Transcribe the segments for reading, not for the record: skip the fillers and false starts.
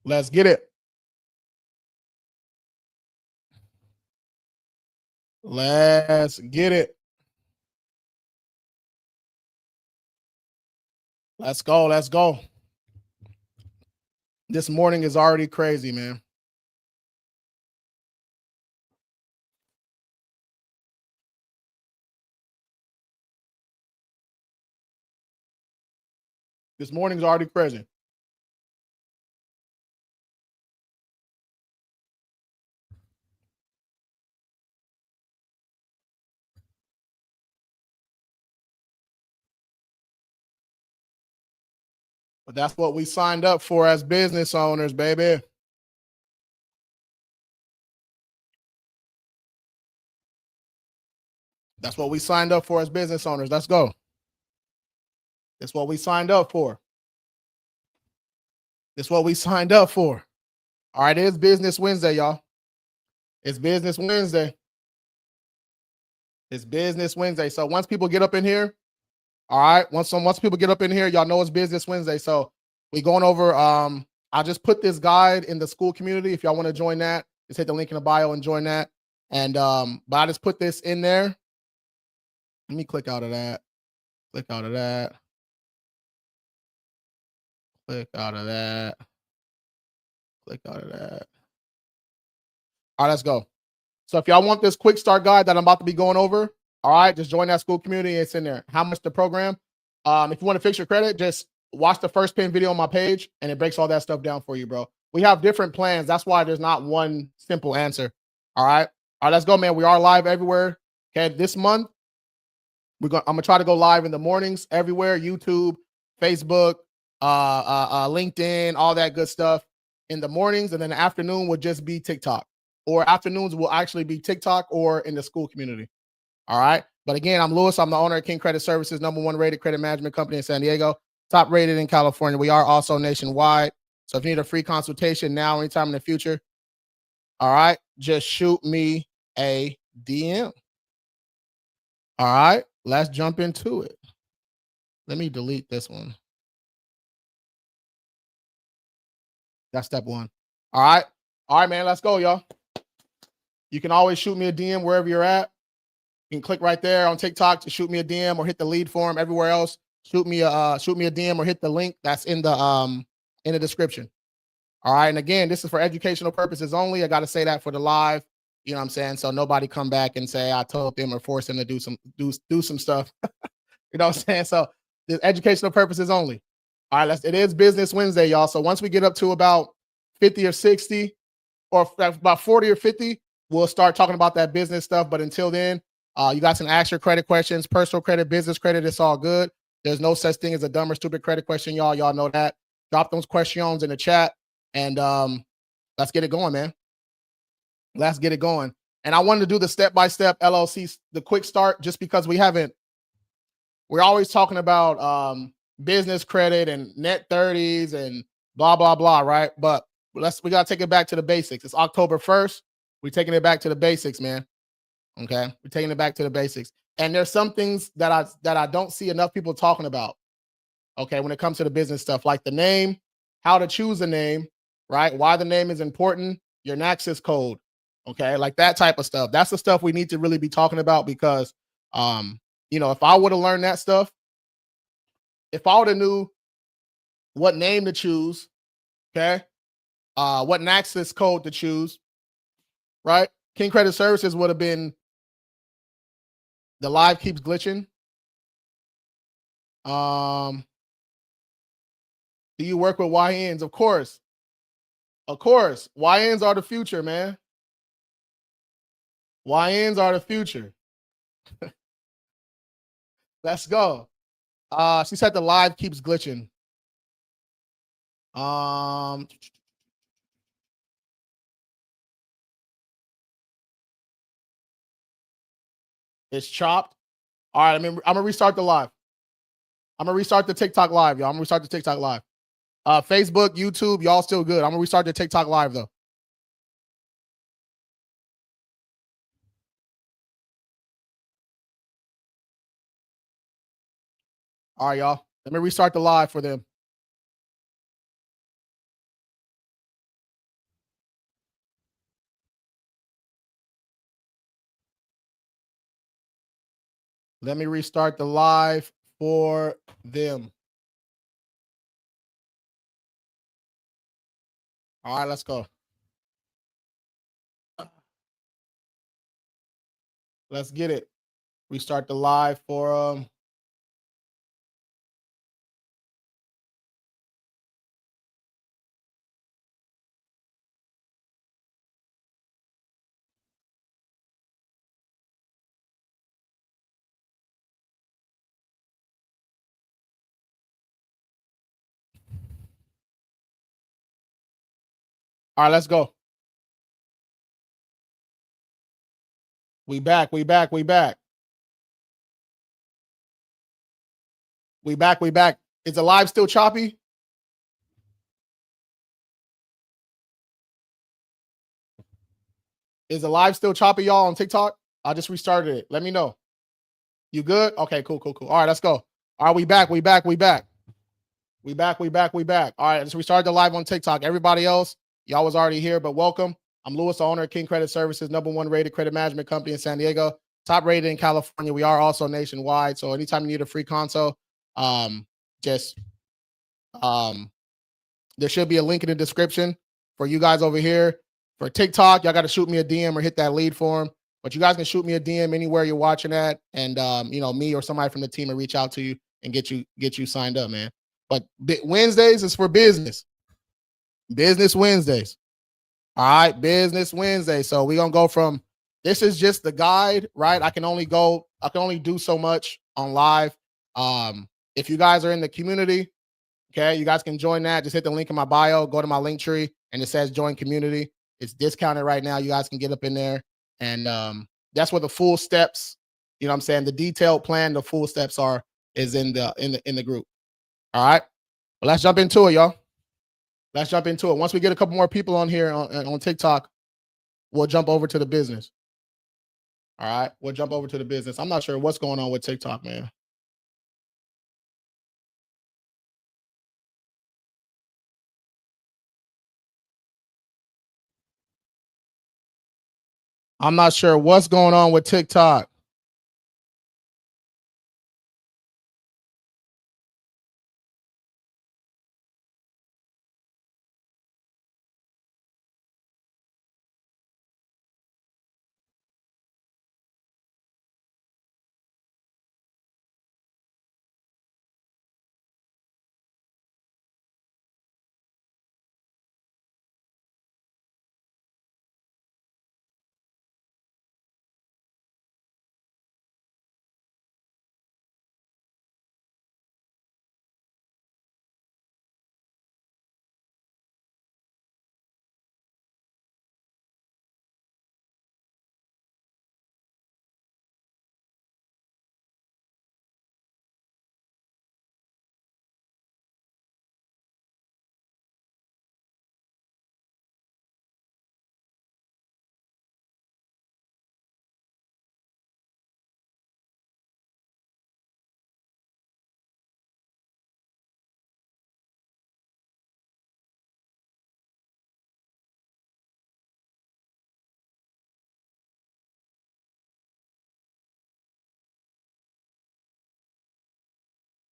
Let's get it. Let's get it. Let's go. Let's go. This morning is already crazy, man. This morning's already crazy. But that's what we signed up for as business owners, baby. That's what we signed up for as business owners. Let's go. That's what we signed up for. That's what we signed up for. All right, it's Business Wednesday, y'all. It's Business Wednesday. It's Business Wednesday. So once people get up in here, all right, once people get up in here, y'all know it's Business Wednesday. So we going over. I just put this guide in the school community. If y'all want to join that, just hit the link in the bio and join that. And but I just put this in there. Let me click out of that. Click out of that. Click out of that. Click out of that. All right, let's go. So if y'all want this quick start guide that I'm about to be going over, all right, just join that school community. It's in there. How much the program? If you want to fix your credit, just watch the first pin video on my page, and it breaks all that stuff down for you, bro. We have different plans. That's why there's not one simple answer. All right, let's go, man. We are live everywhere. Okay, this month I'm gonna try to go live in the mornings everywhere: YouTube, Facebook, LinkedIn, all that good stuff in the mornings, and then the afternoon would just be TikTok. Or afternoons will actually be TikTok or in the school community. All right. But again, I'm Lewis. I'm the owner of King Credit Services, #1 rated credit management company in San Diego, top rated in California. We are also nationwide. So if you need a free consultation now, anytime in the future, all right, just shoot me a DM. All right, let's jump into it. Let me delete this one. That's step one. All right, man, let's go, y'all. You can always shoot me a DM wherever you're at. You can click right there on TikTok to shoot me a DM or hit the lead form. Everywhere else, shoot me a DM or hit the link that's in the description. All right. And again, this is for educational purposes only. I got to say that for the live. You know what I'm saying? So nobody come back and say I told them or forced them to do some stuff. You know what I'm saying? So the educational purposes only. All right, it is Business Wednesday, y'all. So once we get up to about 50 or 60 or about 40 or 50, we'll start talking about that business stuff. But until then, you guys can ask your credit questions, personal credit, business credit. It's all good. There's no such thing as a dumb or stupid credit question, y'all. Y'all know that. Drop those questions in the chat, and let's get it going, man. Let's get it going. And I wanted to do the step-by-step LLC, the quick start, just because we're always talking about business credit and net 30s and blah, blah, blah, right? But we got to take it back to the basics. It's October 1st. We're taking it back to the basics, man. Okay, we're taking it back to the basics. And there's some things that I don't see enough people talking about. Okay, when it comes to the business stuff, like the name, how to choose a name, right? Why the name is important, your Naxos code, okay, like that type of stuff. That's the stuff we need to really be talking about because, if I would have learned that stuff, if I would have knew what name to choose, okay, what Naxos code to choose, right? King Credit Services would have been. The live keeps glitching. Do you work with YNs? Of course. Of course. YNs are the future, man. YNs are the future. Let's go. She said the live keeps glitching. It's chopped. All right, I'm gonna restart the live. I'm gonna restart the TikTok live, y'all. I'm gonna restart the TikTok live. Facebook, YouTube, y'all still good. I'm gonna restart the TikTok live though. All right, y'all. Let me restart the live for them. Let me restart the live for them. All right, let's go. Let's get it. Restart the live for all right, let's go. We back. We back. We back. We back. We back. Is the live still choppy? Is the live still choppy, y'all, on TikTok? I just restarted it. Let me know. You good? Okay, cool, cool, cool. All right, let's go. All right, we back. We back. We back. We back. We back. We back. All right, let's restart the live on TikTok. Everybody else, y'all was already here, but welcome. I'm Louis, the owner of King Credit Services, #1 rated credit management company in San Diego, top rated in California. We are also nationwide. So anytime you need a free consult, just there should be a link in the description for you guys over here. For TikTok, y'all got to shoot me a DM or hit that lead form. But you guys can shoot me a DM anywhere you're watching at, and me or somebody from the team will reach out to you and get you signed up, man. But Wednesdays is for business. Business Wednesdays. All right, Business Wednesday. So we're gonna go from this is just the guide, right? I can only do so much on live. If you guys are in the community, okay, you guys can join that. Just hit the link in my bio, go to my link tree, and it says join community. It's discounted right now. You guys can get up in there. And that's where the full steps, you know what I'm saying? The detailed plan, the full steps is in the group. All right. Well, let's jump into it, y'all. Let's jump into it. Once we get a couple more people on here on TikTok, we'll jump over to the business. All right. We'll jump over to the business. I'm not sure what's going on with TikTok, man. I'm not sure what's going on with TikTok.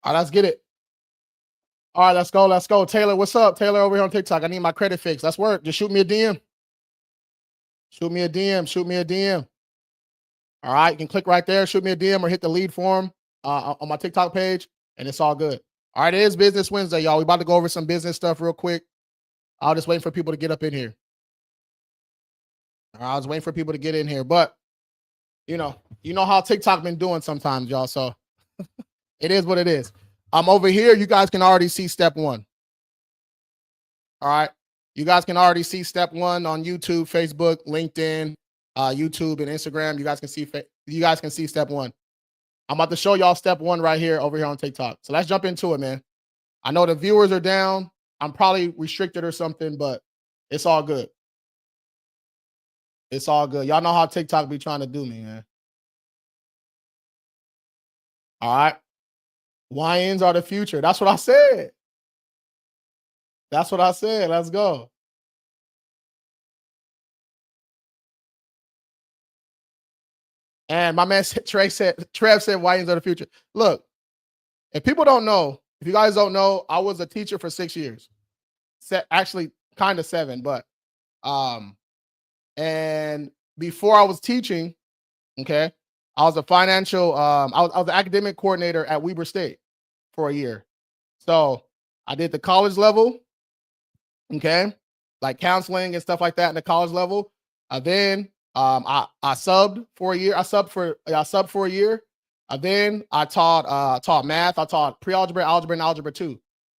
All right, let's get it. All right, let's go. Let's go. Taylor, what's up? Taylor over here on TikTok. I need my credit fixed. Let's work. Just shoot me a DM. Shoot me a DM. Shoot me a DM. All right, you can click right there, shoot me a DM or hit the lead form on my TikTok page, and it's all good. All right, it is Business Wednesday, y'all. We about to go over some business stuff real quick. I'll just wait for people to get up in here. I was waiting for people to get in here, but you know how TikTok been doing sometimes, y'all. So it is what it is. I'm over here. You guys can already see step one. All right, you guys can already see step one on YouTube, Facebook, LinkedIn, YouTube, and Instagram. You guys can see step one. I'm about to show y'all step one right here over here on TikTok. So let's jump into it, man. I know the viewers are down. I'm probably restricted or something, but it's all good. It's all good. Y'all know how TikTok be trying to do me, man. All right. YNs are the future. That's what I said. That's what I said. Let's go. And my man Trev said Whitings are the future. Look, if people don't know, if you guys don't know, I was a teacher for 6 years. Actually, kind of 7, but and before I was teaching, okay, I was a financial, I was an academic coordinator at Weber State for a year. So I did the college level, okay, like counseling and stuff like that in the college level. Then I subbed for a year. I subbed for a year. Then I taught math. I taught pre-algebra, algebra, and algebra 2.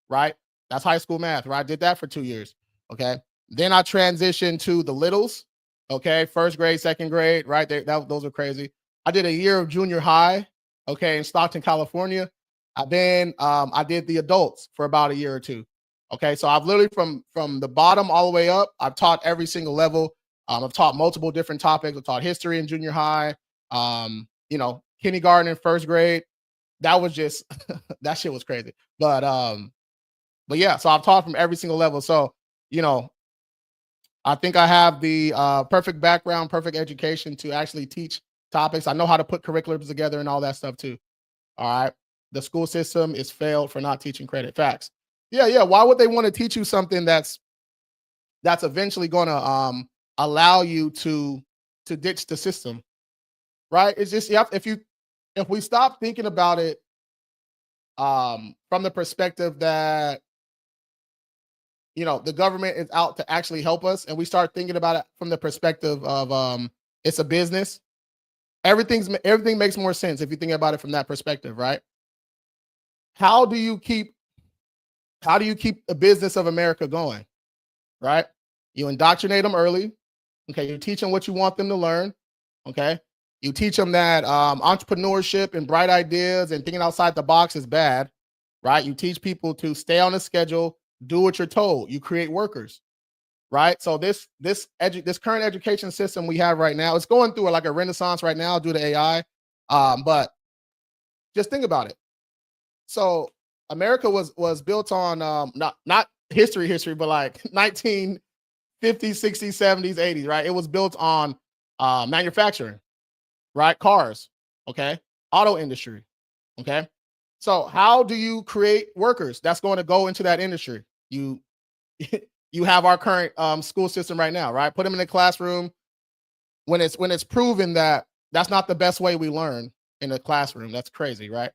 Right, that's high school math. Right, I did that for 2 years. Okay, then I transitioned to the littles. Okay, first grade, second grade. Right, those are crazy. I did a year of junior high. Okay, in Stockton, California. Then I did the adults for about a year or 2. Okay, so I've literally from the bottom all the way up, I've taught every single level. I've taught multiple different topics. I've taught history in junior high, kindergarten and first grade. That was just that shit was crazy. But yeah, so I've taught from every single level. So, you know, I think I have the perfect background, perfect education to actually teach topics. I know how to put curriculums together and all that stuff too. All right. The school system is failed for not teaching credit. Facts. Yeah. Why would they want to teach you something that's eventually going to allow you to ditch the system? Right? It's just if we stop thinking about it from the perspective that the government is out to actually help us, and we start thinking about it from the perspective of it's a business, everything makes more sense if you think about it from that perspective, right? How do you keep the business of America going? Right? You indoctrinate them early. Okay, you teach them what you want them to learn. Okay, you teach them that entrepreneurship and bright ideas and thinking outside the box is bad. Right? You teach people to stay on a schedule, do what you're told. You create workers. Right? So this current education system we have right now, it's going through like a renaissance right now due to AI. But just think about it. So America was built on not history, but like 1950s, 60s, 70s, 80s, right? It was built on manufacturing, right? Cars, okay? Auto industry, okay? So how do you create workers that's going to go into that industry? You you have our current school system right now, right? Put them in the classroom when it's proven that that's not the best way we learn in a classroom. That's crazy, right?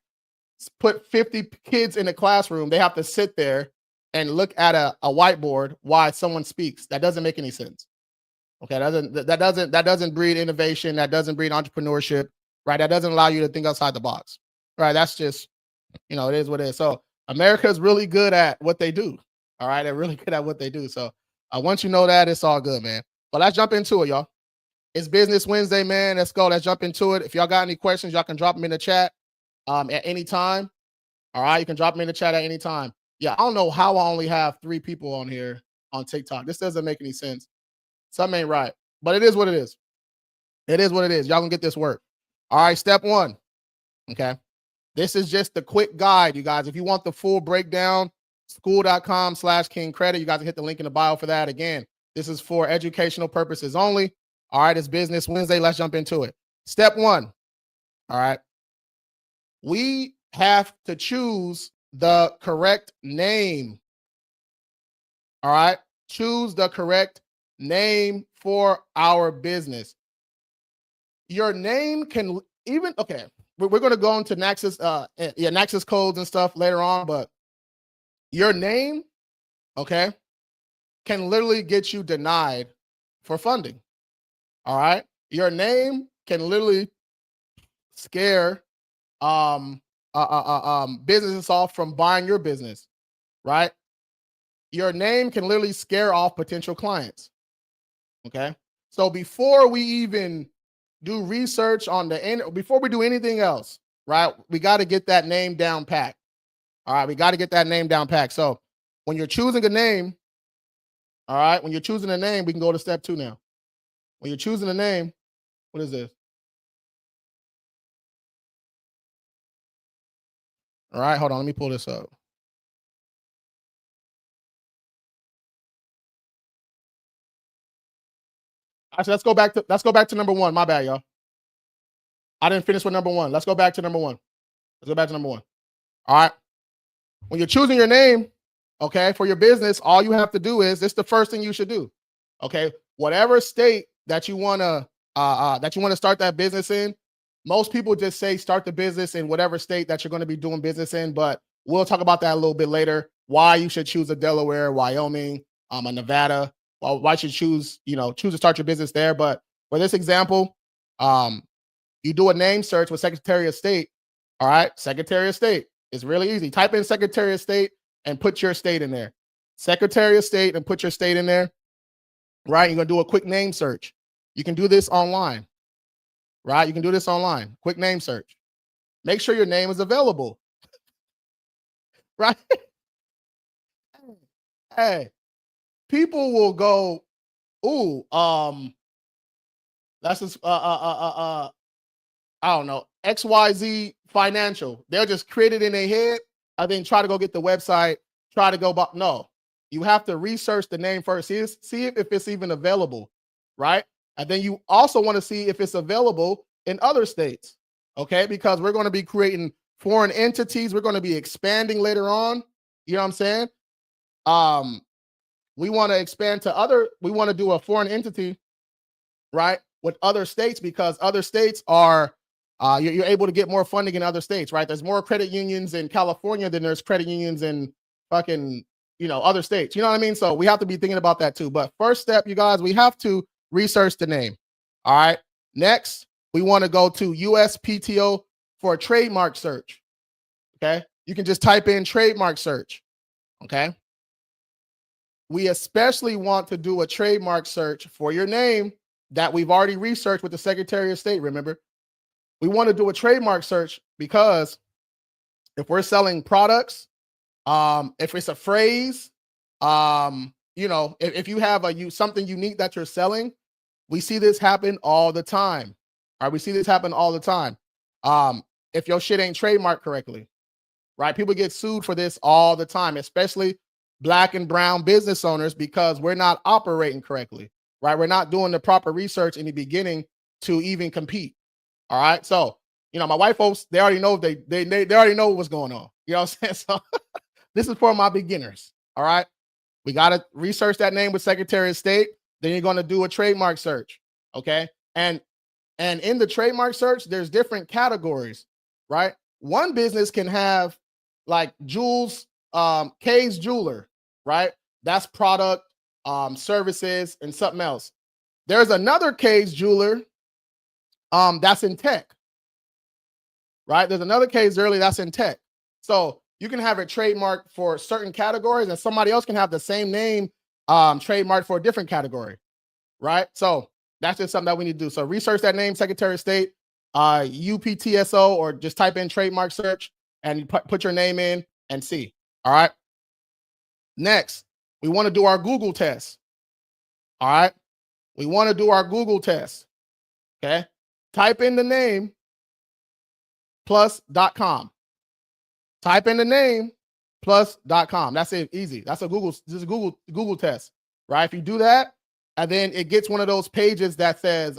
Put 50 kids in a classroom, they have to sit there and look at a whiteboard while someone speaks. That doesn't make any sense. Okay, that doesn't breed innovation. That doesn't breed entrepreneurship. Right? That doesn't allow you to think outside the box. Right? That's just it is what it is. So America is really good at what they do. All right, they're really good at what they do. So once you know that, it's all good, man. But let's jump into it, y'all. It's Business Wednesday, man. Let's go. Let's jump into it. If y'all got any questions, y'all can drop them in the chat at any time. All right, you can drop them in the chat at any time. Yeah, I don't know how I only have 3 people on here on TikTok. This doesn't make any sense. Something ain't right, but it is what it is. It is what it is. Y'all can get this work. All right, step 1. Okay. This is just the quick guide, you guys. If you want the full breakdown, school.com/King Credit. You guys can hit the link in the bio for that. Again, this is for educational purposes only. All right, it's Business Wednesday. Let's jump into it. Step 1. All right. We have to choose the correct name. All right. Choose the correct name for our business. Your name can even, okay, we're going to go into Nexus, Nexus codes and stuff later on, but your name, okay, can literally get you denied for funding. All right. Your name can literally scare businesses off from buying your business, right? Your name can literally scare off potential clients. Okay. So before we even do research on before we do anything else, right? We got to get that name down pat. All right. We got to get that name down pat. So when you're choosing a name, all right, when you're choosing a name, we can go to step 2 now. When you're choosing a name, what is this? All right, hold on. Let me pull this up. Actually, let's go back to number 1. My bad, y'all. I didn't finish with number one. Let's go back to number one. Let's go back to number one. All right. When you're choosing your name, okay, for your business, all you have to do is, this is the first thing you should do. Okay. Whatever state that you want to start that business in, most people just say start the business in whatever state that you're going to be doing business in, but we'll talk about that a little bit later. Why you should choose a Delaware, Wyoming, a Nevada. Well, why should choose to start your business there? But for this example, you do a name search with Secretary of State. All right, Secretary of State. It's really easy. Type in Secretary of State and put your state in there. Secretary of State and put your state in there. Right, you're gonna do a quick name search. You can do this online. Right, you can do this online. Quick name search. Make sure your name is available. Right. Hey, people will go, ooh, that's just I don't know, XYZ Financial. They'll just create it in their head and then try to go get the website, try to go back. No, you have to research the name first. See if it's even available, right? And then you also want to see if it's available in other states, okay? Because we're going to be creating foreign entities. We're going to be expanding later on. You know what I'm saying? We want to expand to we want to do a foreign entity, right, with other states, because other states are, you're able to get more funding in other states, right? There's more credit unions in California than there's credit unions in fucking, other states. You know what I mean? So we have to be thinking about that too. But first step, you guys, we have to research the name. All right. Next, we want to go to USPTO for a trademark search. Okay. You can just type in trademark search. Okay. We especially want to do a trademark search for your name that we've already researched with the Secretary of State. Remember, we want to do a trademark search because if we're selling products, if it's a phrase, if you have something unique that you're selling, we see this happen all the time. All right, we see this happen all the time. If your shit ain't trademarked correctly, right? People get sued for this all the time, especially Black and brown business owners, because we're not operating correctly, right? We're not doing the proper research in the beginning to even compete. All right. So, my white folks, they already know they already know what's going on. You know what I'm saying? So this is for my beginners. All right. We got to research that name with Secretary of State. Then you're going to do a trademark search. Okay. And in the trademark search, there's different categories, right? One business can have like Jules, K's Jeweler, right? That's product, services, and something else. There's another K's Jeweler, that's in tech, right? There's another K's early that's in tech. So you can have it trademarked for certain categories, and somebody else can have the same name, trademarked for a different category, right? So that's just something that we need to do. So research that name, Secretary of State, UPTSO, or just type in trademark search and you put your name in and see. All right. Next, we want to do our Google test. All right. We want to do our Google test. Okay. Type in the name plus.com. Type in the name plus.com. That's it. Easy. That's a Google test, right? If you do that, and then it gets one of those pages that says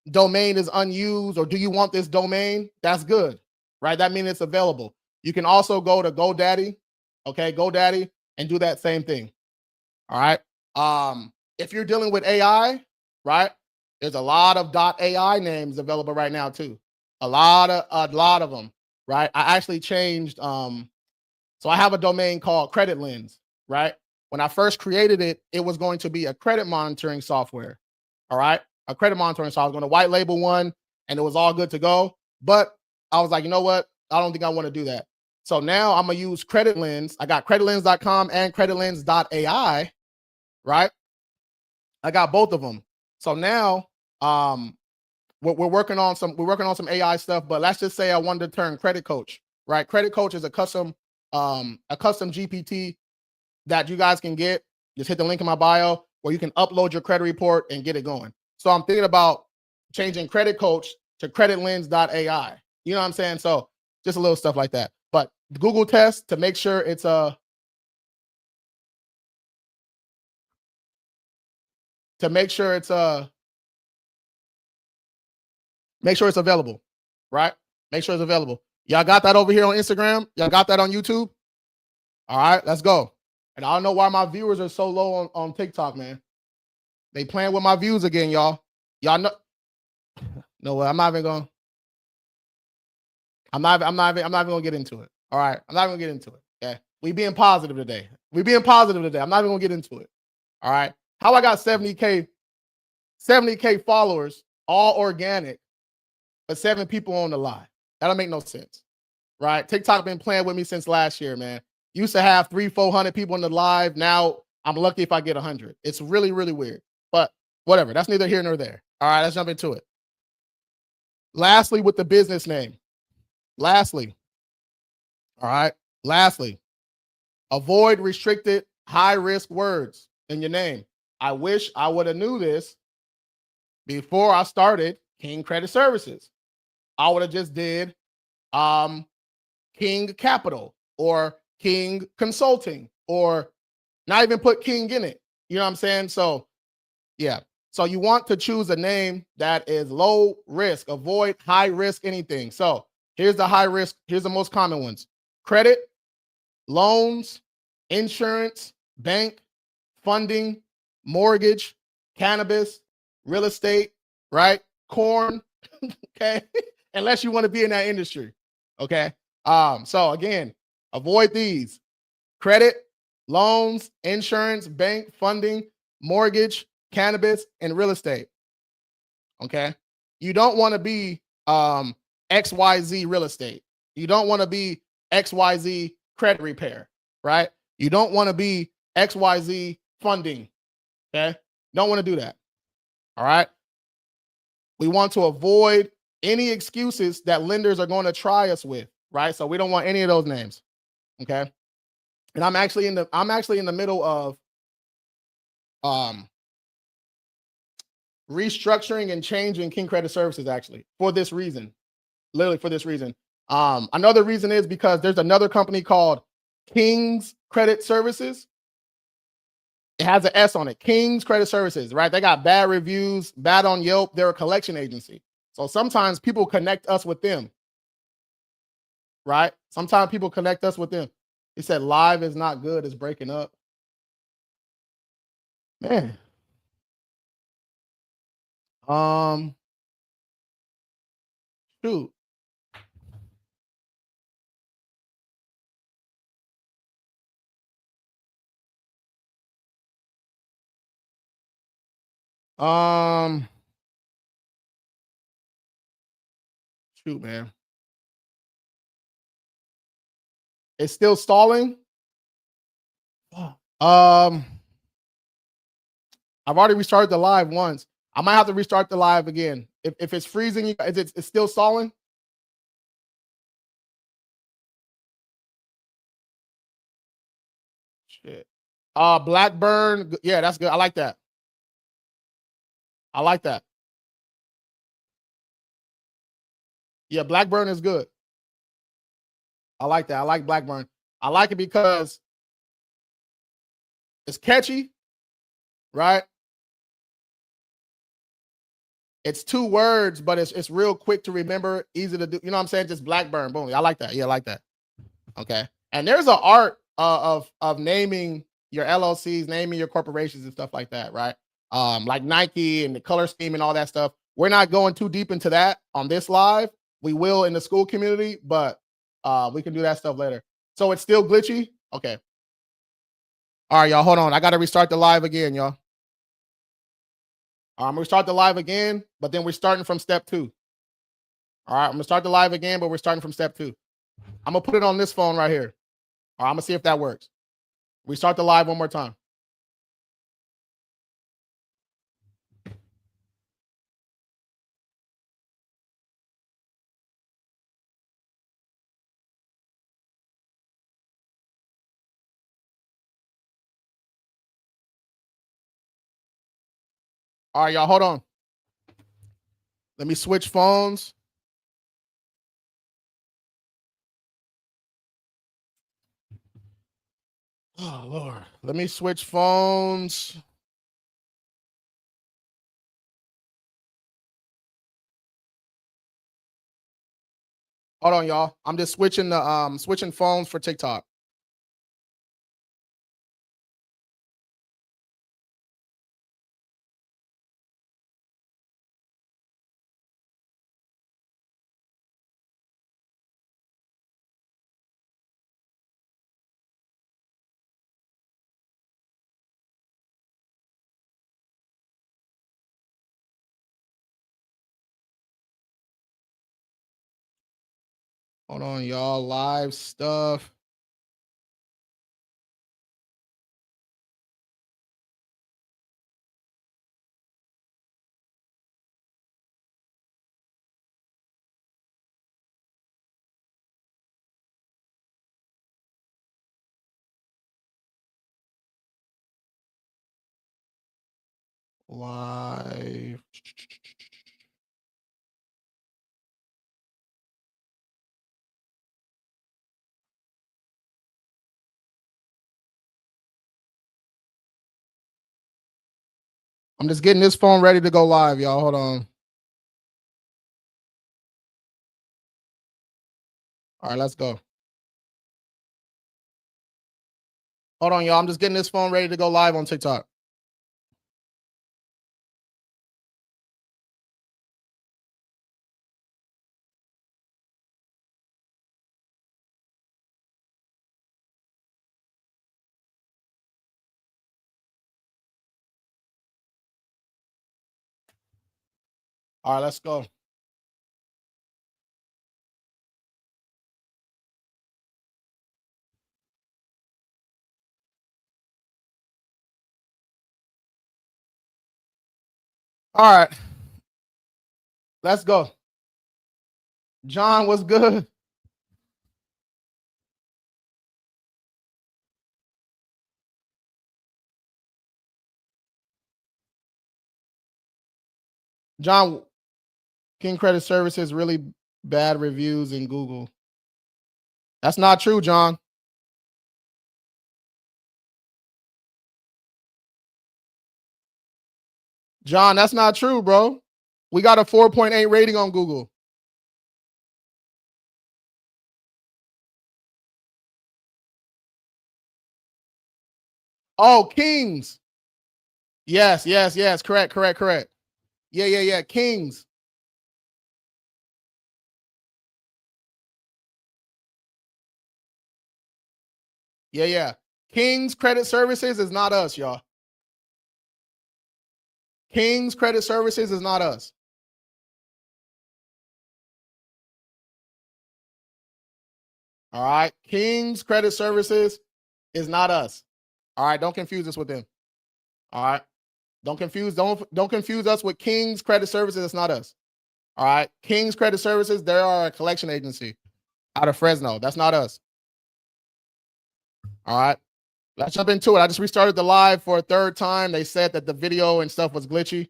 domain is unused, or do you want this domain? That's good, right? That means it's available. You can also go to GoDaddy, okay, GoDaddy, and do that same thing. All right. If you're dealing with AI, right, there's a lot of .ai names available right now too. A lot of them, right? I actually changed. So I have a domain called Credit Lens, right? When I first created it, it was going to be a credit monitoring software. All right. A credit monitoring software. I was going to white label one and it was all good to go. But I was like, you know what? I don't think I want to do that. So now I'm going to use Credit Lens. I got creditlens.com and creditlens.ai, right? I got both of them. So now we're working on some AI stuff, but let's just say I wanted to turn Credit Coach, right? Credit Coach is a custom GPT that you guys can get. Just hit the link in my bio where you can upload your credit report and get it going. So I'm thinking about changing Credit Coach to creditlens.ai. You know what I'm saying? So just a little stuff like that. But the Google test to make sure it's available. right? Make sure it's available. Y'all got that over here on Instagram? Y'all got that on YouTube? All right, let's go. And I don't know why my viewers are so low on TikTok, man. They playing with my views again, y'all. Y'all know. No way. I'm not even gonna get into it. All right. I'm not gonna get into it. Okay. We being positive today. I'm not even gonna get into it. All right. How I got 70K followers, all organic, but 7 people on the live. That don't make no sense. Right? TikTok been playing with me since last year, man. Used to have 300-400 people on the live. Now I'm lucky if I get 100. It's really, really weird. But whatever. That's neither here nor there. All right, let's jump into it. Lastly, with the business name. Lastly, avoid restricted high-risk words in your name. I wish I would have knew this before I started King Credit Services. I would have just did King Capital or King Consulting, or not even put King in it. You know what I'm saying? So, yeah. So you want to choose a name that is low risk. Avoid high risk anything. So here's the high risk. Here's the most common ones: credit, loans, insurance, bank, funding, mortgage, cannabis, real estate, right? Corn. Okay. Unless you want to be in that industry. Okay. So again, avoid these: credit, loans, insurance, bank, funding, mortgage, cannabis, and real estate. Okay. You don't want to be XYZ real estate. You don't want to be XYZ credit repair, right? You don't want to be XYZ funding. Okay. Don't want to do that. All right. We want to avoid any excuses that lenders are going to try us with, right? So we don't want any of those names. Okay. And I'm actually in the middle of restructuring and changing King Credit Services, actually, for this reason. Literally for this reason. Another reason is because there's another company called King's Credit Services. It has an S on it. King's Credit Services, right? They got bad reviews, bad on Yelp. They're a collection agency. So sometimes people connect us with them, right? Sometimes people connect us with them. He said live is not good, it's breaking up. Man. Shoot. Shoot, man. It's still stalling. I've already restarted the live once. I might have to restart the live again. If it's freezing, it's still stalling. Shit. Blackburn. Yeah, that's good. I like that. I like that. Yeah, Blackburn is good. I like that. I like Blackburn. I like it because it's catchy, right? It's 2 words, but it's real quick to remember, easy to do. You know what I'm saying? Just Blackburn. Boom. I like that. Yeah, I like that. Okay. And there's an art of naming your LLCs, naming your corporations and stuff like that, right? Like Nike and the color scheme and all that stuff. We're not going too deep into that on this live. We will in the school community, but we can do that stuff later. So it's still glitchy. Okay. All right, y'all. Hold on. I got to restart the live again, y'all. I'm gonna start the live again, but then we're starting from step 2. All right, I'm gonna start the live again, but we're starting from step 2. I'm gonna put it on this phone right here. All right, I'm gonna see if that works. We start the live one more time. All right, y'all, hold on. Let me switch phones. Oh, Lord. Let me switch phones. Hold on, y'all. I'm just switching the switching phones for TikTok. Hold on, y'all. Live stuff. Live. I'm just getting this phone ready to go live, y'all. Hold on. All right, let's go. Hold on, y'all. I'm just getting this phone ready to go live on TikTok. All right, let's go. All right, let's go. John, what's good? John, King Credit Services really bad reviews in Google. That's not true, John. John, that's not true, bro. We got a 4.8 rating on Google. Oh, Kings. Yes. Correct. Yeah. Kings. Yeah. Kings Credit Services is not us, y'all. Kings Credit Services is not us. All right. Kings Credit Services is not us. All right. Don't confuse us with them. All right. Don't confuse us with Kings Credit Services. It's not us. All right. Kings Credit Services, they are a collection agency out of Fresno. That's not us. All right. Let's jump into it. I just restarted the live for a third time. They said that the video and stuff was glitchy.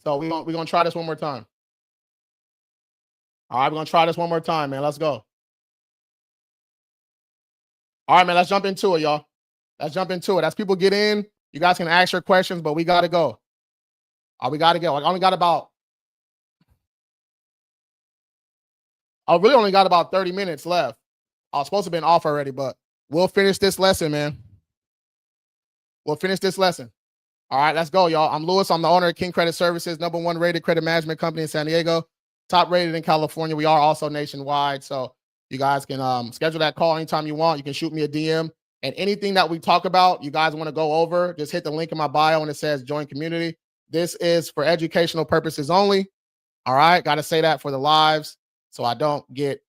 So we're gonna try this one more time. All right, we're gonna try this one more time, man. Let's go. All right, man. Let's jump into it, y'all. Let's jump into it. As people get in, you guys can ask your questions, but we gotta go. We gotta go. I only got about I really only got about 30 minutes left. I was supposed to have been off already, but we'll finish this lesson, man. We'll finish this lesson. All right, let's go, y'all. I'm Lewis. I'm the owner of King Credit Services, #1 rated credit management company in San Diego, top rated in California. We are also nationwide, so you guys can schedule that call anytime you want. You can shoot me a DM, and anything that we talk about, you guys want to go over, just hit the link in my bio and it says join community. This is for educational purposes only. All right, got to say that for the lives so I don't get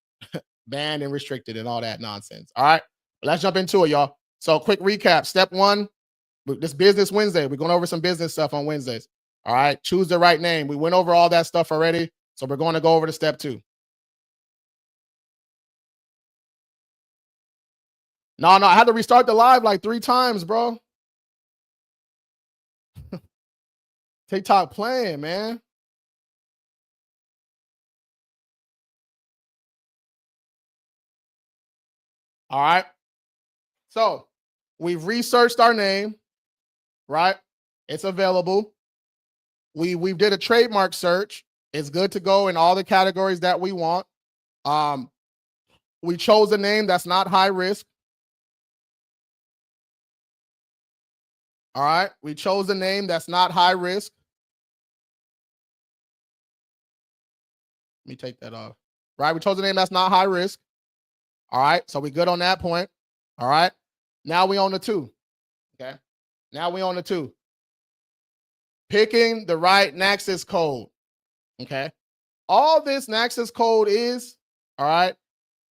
banned and restricted and all that nonsense. All right, let's jump into it, y'all. So, quick recap. Step one. This Business Wednesday, we're going over some business stuff on Wednesdays. All right. Choose the right name. We went over all that stuff already. So we're going to go over to step two. No, I had to restart the live like 3 times, bro. TikTok playing, man. All right. So we've researched our name, right? It's available. We did a trademark search. It's good to go in all the categories that we want. We chose a name that's not high risk. All right. We chose a name that's not high risk. Let me take that off. Right. We chose a name that's not high risk. All right. So we good on that point. All right. Now we on the 2. Okay. Now we on the 2. Picking the right Nexus code. Okay. All this Nexus code is, all right,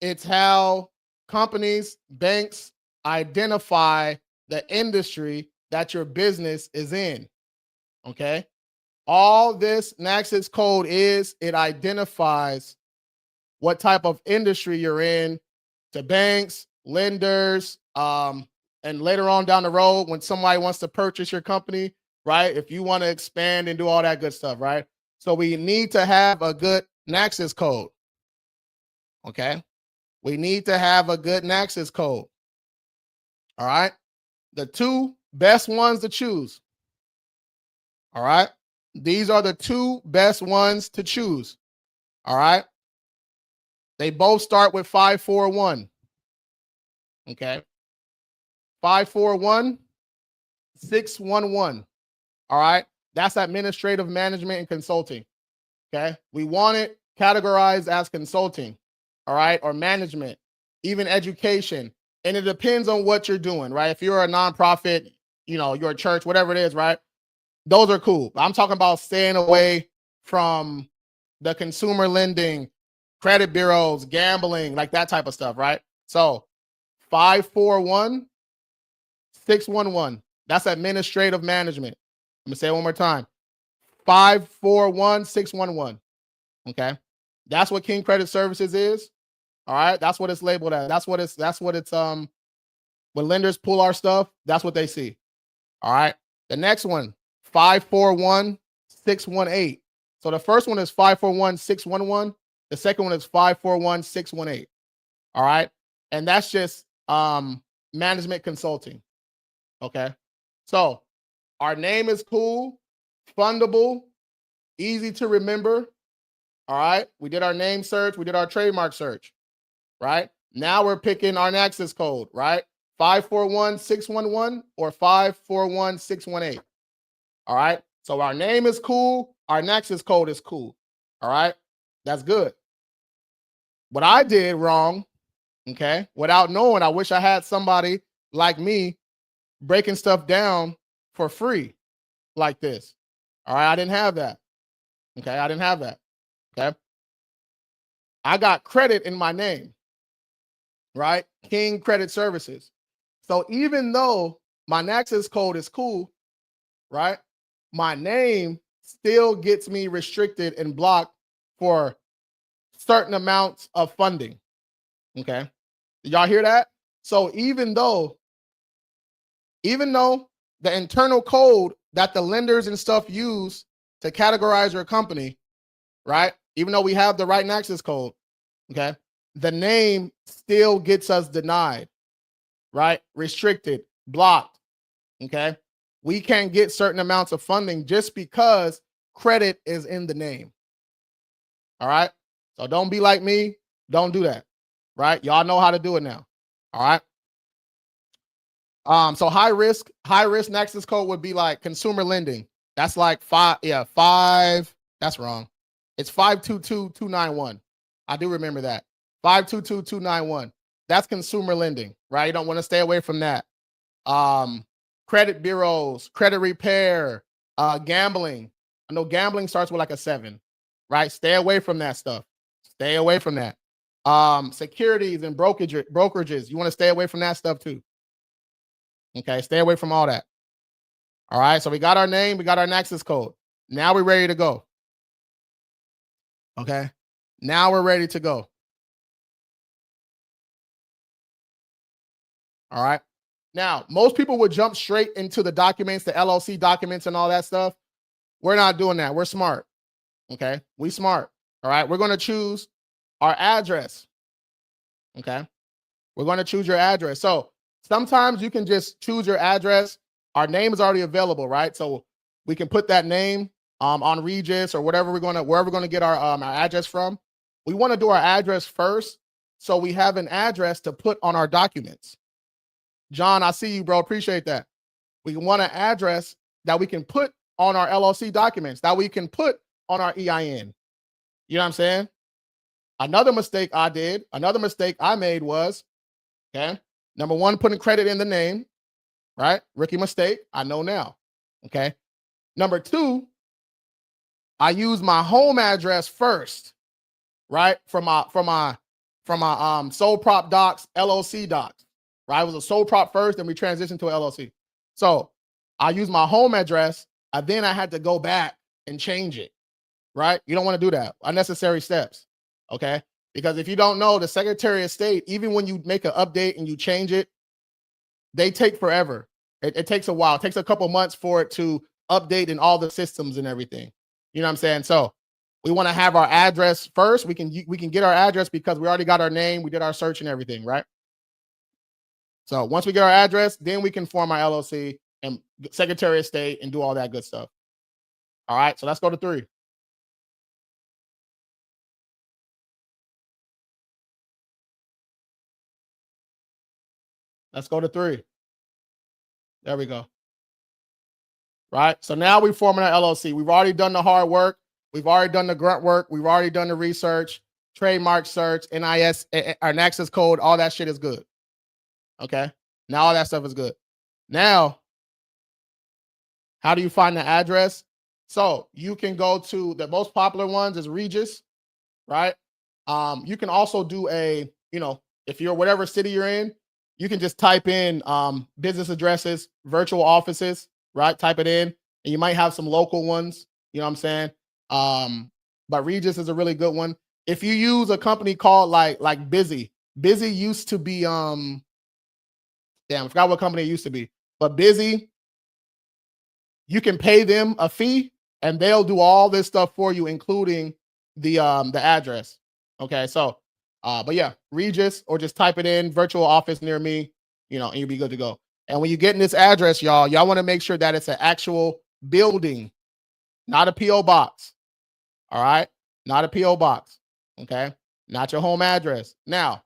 it's how companies, banks identify the industry that your business is in. Okay. All this Nexus code is, it identifies what type of industry you're in to banks, lenders, and later on down the road, when somebody wants to purchase your company, right? If you want to expand and do all that good stuff, right? So we need to have a good Nexus code. Okay. We need to have a good Nexus code. All right. The 2 best ones to choose. All right. These are the 2 best ones to choose. All right. They both start with 541. Okay. 541, 611. All right. That's administrative management and consulting. Okay. We want it categorized as consulting. All right. Or management, even education. And it depends on what you're doing, right? If you're a nonprofit, you're a church, whatever it is, right? Those are cool. I'm talking about staying away from the consumer lending, credit bureaus, gambling, like that type of stuff, right? So 541, 611. That's administrative management. I'm gonna say it one more time. 541, 611. Okay. That's what King Credit Services is. All right. That's what it's labeled as. That's what it's when lenders pull our stuff, that's what they see. All right. The next one, 541, 618. So the first one is 541, 611. The second one is 541, 618. All right. And that's just management consulting. Okay. So our name is cool, fundable, easy to remember. All right. We did our name search. We did our trademark search. Right. Now we're picking our Nexus code, right? 541, 611 or 541, 618. All right. So our name is cool. Our Nexus code is cool. All right. That's good. What I did wrong, okay, without knowing, I wish I had somebody like me breaking stuff down for free like this. All right. I didn't have that. Okay. I didn't have that. Okay. I got credit in my name, right? King Credit Services. So even though my Nexus code is cool, right? My name still gets me restricted and blocked for certain amounts of funding. Okay. Did y'all hear that? So even though the internal code that the lenders and stuff use to categorize your company, right? Even though we have the right Nexus code, okay, the name still gets us denied, right? Restricted, blocked. Okay. We can't get certain amounts of funding just because credit is in the name. All right. So don't be like me. Don't do that. Right. Y'all know how to do it now. All right. So high risk Nexus code would be like consumer lending. That's like 5. Yeah, 5. That's wrong. It's 522291. I do remember that. 522291. That's consumer lending, right? You don't want to stay away from that. Credit bureaus, credit repair, gambling. I know gambling starts with like a 7, right? Stay away from that stuff. Stay away from that. Securities and brokerages. You want to stay away from that stuff too. Okay, stay away from all that. All right, so we got our name, we got our Nexus code. Now we're ready to go. Okay, now we're ready to go. All right. Now, most people would jump straight into the documents, the LLC documents and all that stuff. We're not doing that. We're smart. Okay, we smart. All right, we're going to choose our address. Okay, we're going to choose your address. So sometimes you can just choose your address. Our name is already available, right? So we can put that name on Regis or wherever we're going to get our address from. We want to do our address first, so we have an address to put on our documents. John, I see you, bro. Appreciate that. We want an address that we can put on our LLC documents, that we can put on our EIN. You know what I'm saying? Another mistake I made was, okay, number one, putting credit in the name, right? Rookie mistake. I know now. Okay. Number two, I use my home address first, right? From my sole prop docs, LLC docs, right? It was a sole prop first, then we transitioned to LLC. So I use my home address, and then I had to go back and change it, right? You don't want to do that. Unnecessary steps, okay? Because if you don't know, the Secretary of State, even when you make an update and you change it, they take forever. It takes a while. It takes a couple months for it to update in all the systems and everything. You know what I'm saying? So we want to have our address first. We can get our address because we already got our name. We did our search and everything, right? So once we get our address, then we can form our LLC and Secretary of State and do all that good stuff. All right, so let's go to 3. Let's go to 3. There we go. Right, so now we're forming our LLC. We've already done the hard work. We've already done the grunt work. We've already done the research, trademark search, NIS, our access code, all that shit is good. Okay, now all that stuff is good. Now, how do you find the address? So you can go to the most popular ones is Regis, right? You can also do a, if you're whatever city you're in, you can just type in business addresses, virtual offices, right? Type it in, and you might have some local ones. You know what I'm saying? But Regis is a really good one. If you use a company called like Busy used to be damn, I forgot what company it used to be, but Busy, you can pay them a fee and they'll do all this stuff for you, including the address. Okay, so but yeah, Regis, or just type it in virtual office near me, and you'll be good to go. And when you get in this address, y'all want to make sure that it's an actual building, not a PO box. All right, not a PO box. Okay, not your home address. Now,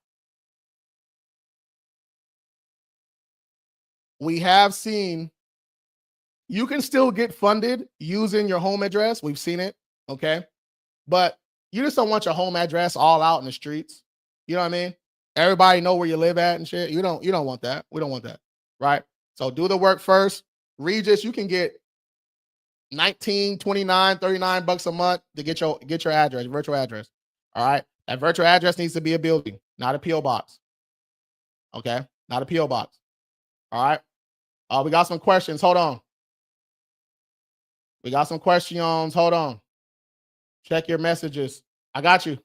we have seen you can still get funded using your home address. We've seen it. Okay, but you just don't want your home address all out in the streets. You know what I mean? Everybody know where you live at and shit. You don't want that. We don't want that. Right? So do the work first. Regis, you can get 19, 29, 39 bucks a month to get your address, virtual address. All right. That virtual address needs to be a building, not a PO box. Okay. Not a PO box. All right. We got some questions. Hold on. We got some questions. Hold on. Check your messages. I got you.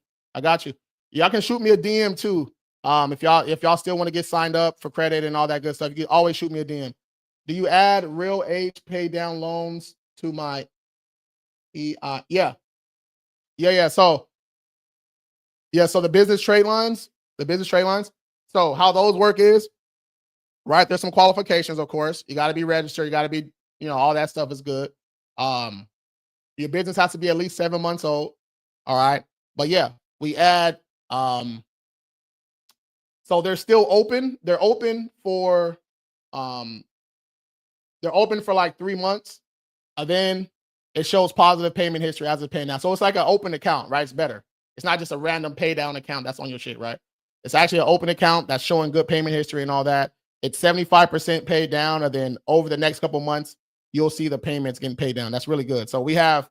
Y'all can shoot me a DM too. If y'all still want to get signed up for credit and all that good stuff, you can always shoot me a DM. Do you add real age pay down loans to my yeah. So the business trade lines, So how those work is, right? There's some qualifications, of course. You got to be registered. You got to be, all that stuff is good. Your business has to be at least 7 months old. All right. But yeah, we add, so they're still open. They're open for like 3 months. And then it shows positive payment history as it's paying now. So it's like an open account, right? It's better. It's not just a random pay down account that's on your shit, right? It's actually an open account that's showing good payment history and all that. It's 75% paid down. And then over the next couple months, you'll see the payments getting paid down. That's really good. So we have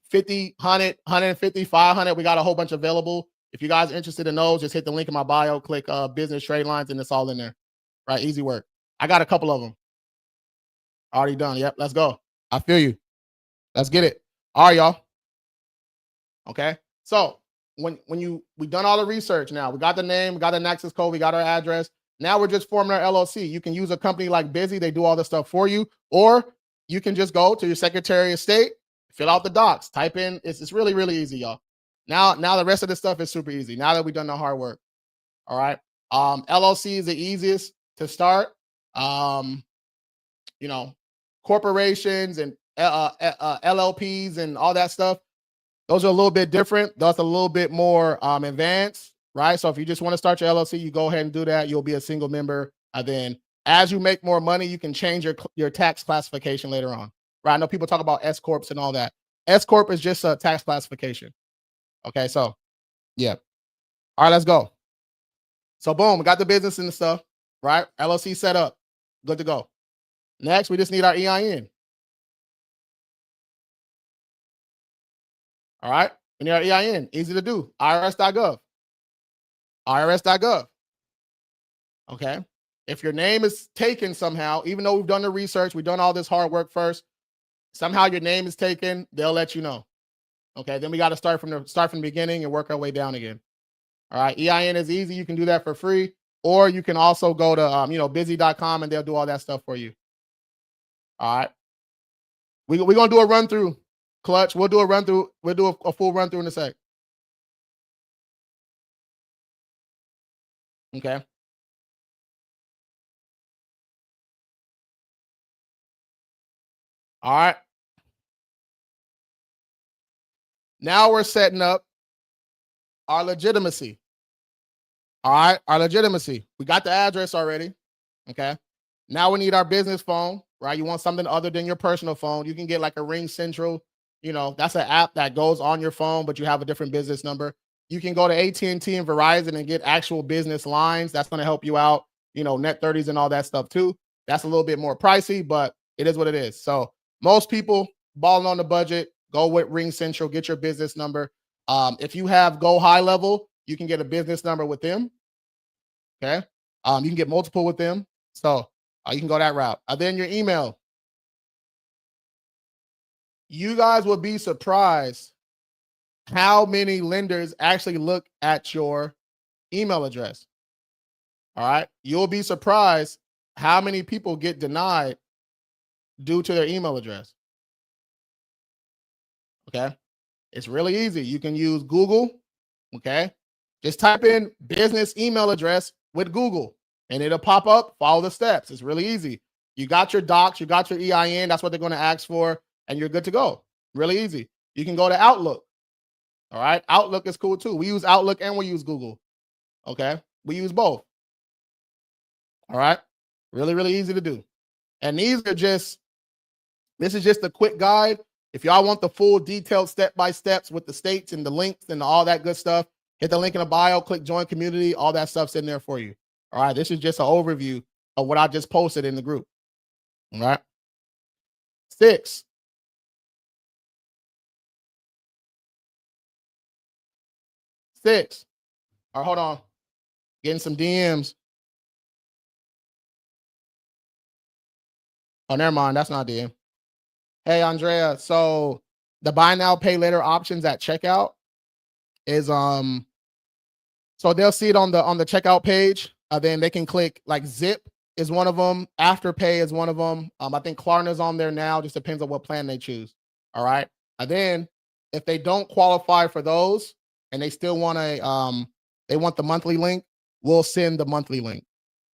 50, 100, 150, 500. We got a whole bunch available. If you guys are interested in those, just hit the link in my bio, click business trade lines, and it's all in there. Right? Easy work. I got a couple of them already done. Yep. Let's go. I feel you. Let's get it. All right, y'all. Okay. So we done all the research now. We got the name, we got the access code, we got our address. Now we're just forming our LLC. You can use a company like Busy. They do all this stuff for you. Or you can just go to your Secretary of State, fill out the docs, type in. It's really, really easy, y'all. Now the rest of the stuff is super easy. Now that we've done the hard work. All right. LLC is the easiest to start. Corporations and LLPs and all that stuff. Those are a little bit different. That's a little bit more advanced, right? So if you just want to start your LLC, you go ahead and do that. You'll be a single member. And then as you make more money, you can change your tax classification later on, right? I know people talk about S Corps and all that. S Corp is just a tax classification. Okay, so yeah. All right, let's go. So boom, we got the business and the stuff, right? LLC set up, good to go. Next, we just need our EIN. All right, we need our EIN, easy to do, irs.gov, irs.gov. Okay, if your name is taken somehow, even though we've done the research, we've done all this hard work first, somehow your name is taken, they'll let you know. Okay, then we got to start from the beginning and work our way down again. All right, EIN is easy. You can do that for free, or you can also go to busy.com and they'll do all that stuff for you. All right, we're gonna do a run through, Clutch. We'll do a run through. We'll do a full run through in a sec. Okay. All right. Now we're setting up our legitimacy. All right, our legitimacy. We got the address already. Okay. Now we need our business phone, right? You want something other than your personal phone. You can get like a Ring Central. That's an app that goes on your phone, but you have a different business number. You can go to AT&T and Verizon and get actual business lines. That's going to help you out, net 30s and all that stuff too. That's a little bit more pricey, but it is what it is. So most people balling on the budget, go with Ring Central, get your business number. If you have Go High Level, you can get a business number with them. Okay. You can get multiple with them. So you can go that route. Then your email. You guys will be surprised how many lenders actually look at your email address. All right. You'll be surprised how many people get denied due to their email address. Okay. It's really easy. You can use Google. Okay. Just type in business email address with Google and it'll pop up. Follow the steps. It's really easy. You got your docs, you got your EIN. That's what they're going to ask for. And you're good to go. Really easy. You can go to Outlook. All right. Outlook is cool too. We use Outlook and we use Google. Okay. We use both. All right. Really, really easy to do. And this is just a quick guide. If y'all want the full detailed step-by-steps with the states and the links and all that good stuff, hit the link in the bio, click join community. All that stuff's in there for you. All right. This is just an overview of what I just posted in the group. All right. 6. All right, hold on. Getting some DMs. Oh, never mind. That's not DM. Hey, Andrea. So the buy now, pay later options at checkout is so they'll see it on the checkout page. Then they can click like Zip is one of them. Afterpay is one of them. I think Klarna's on there now. Just depends on what plan they choose. All right. And then if they don't qualify for those and they still want they want the monthly link, we'll send the monthly link.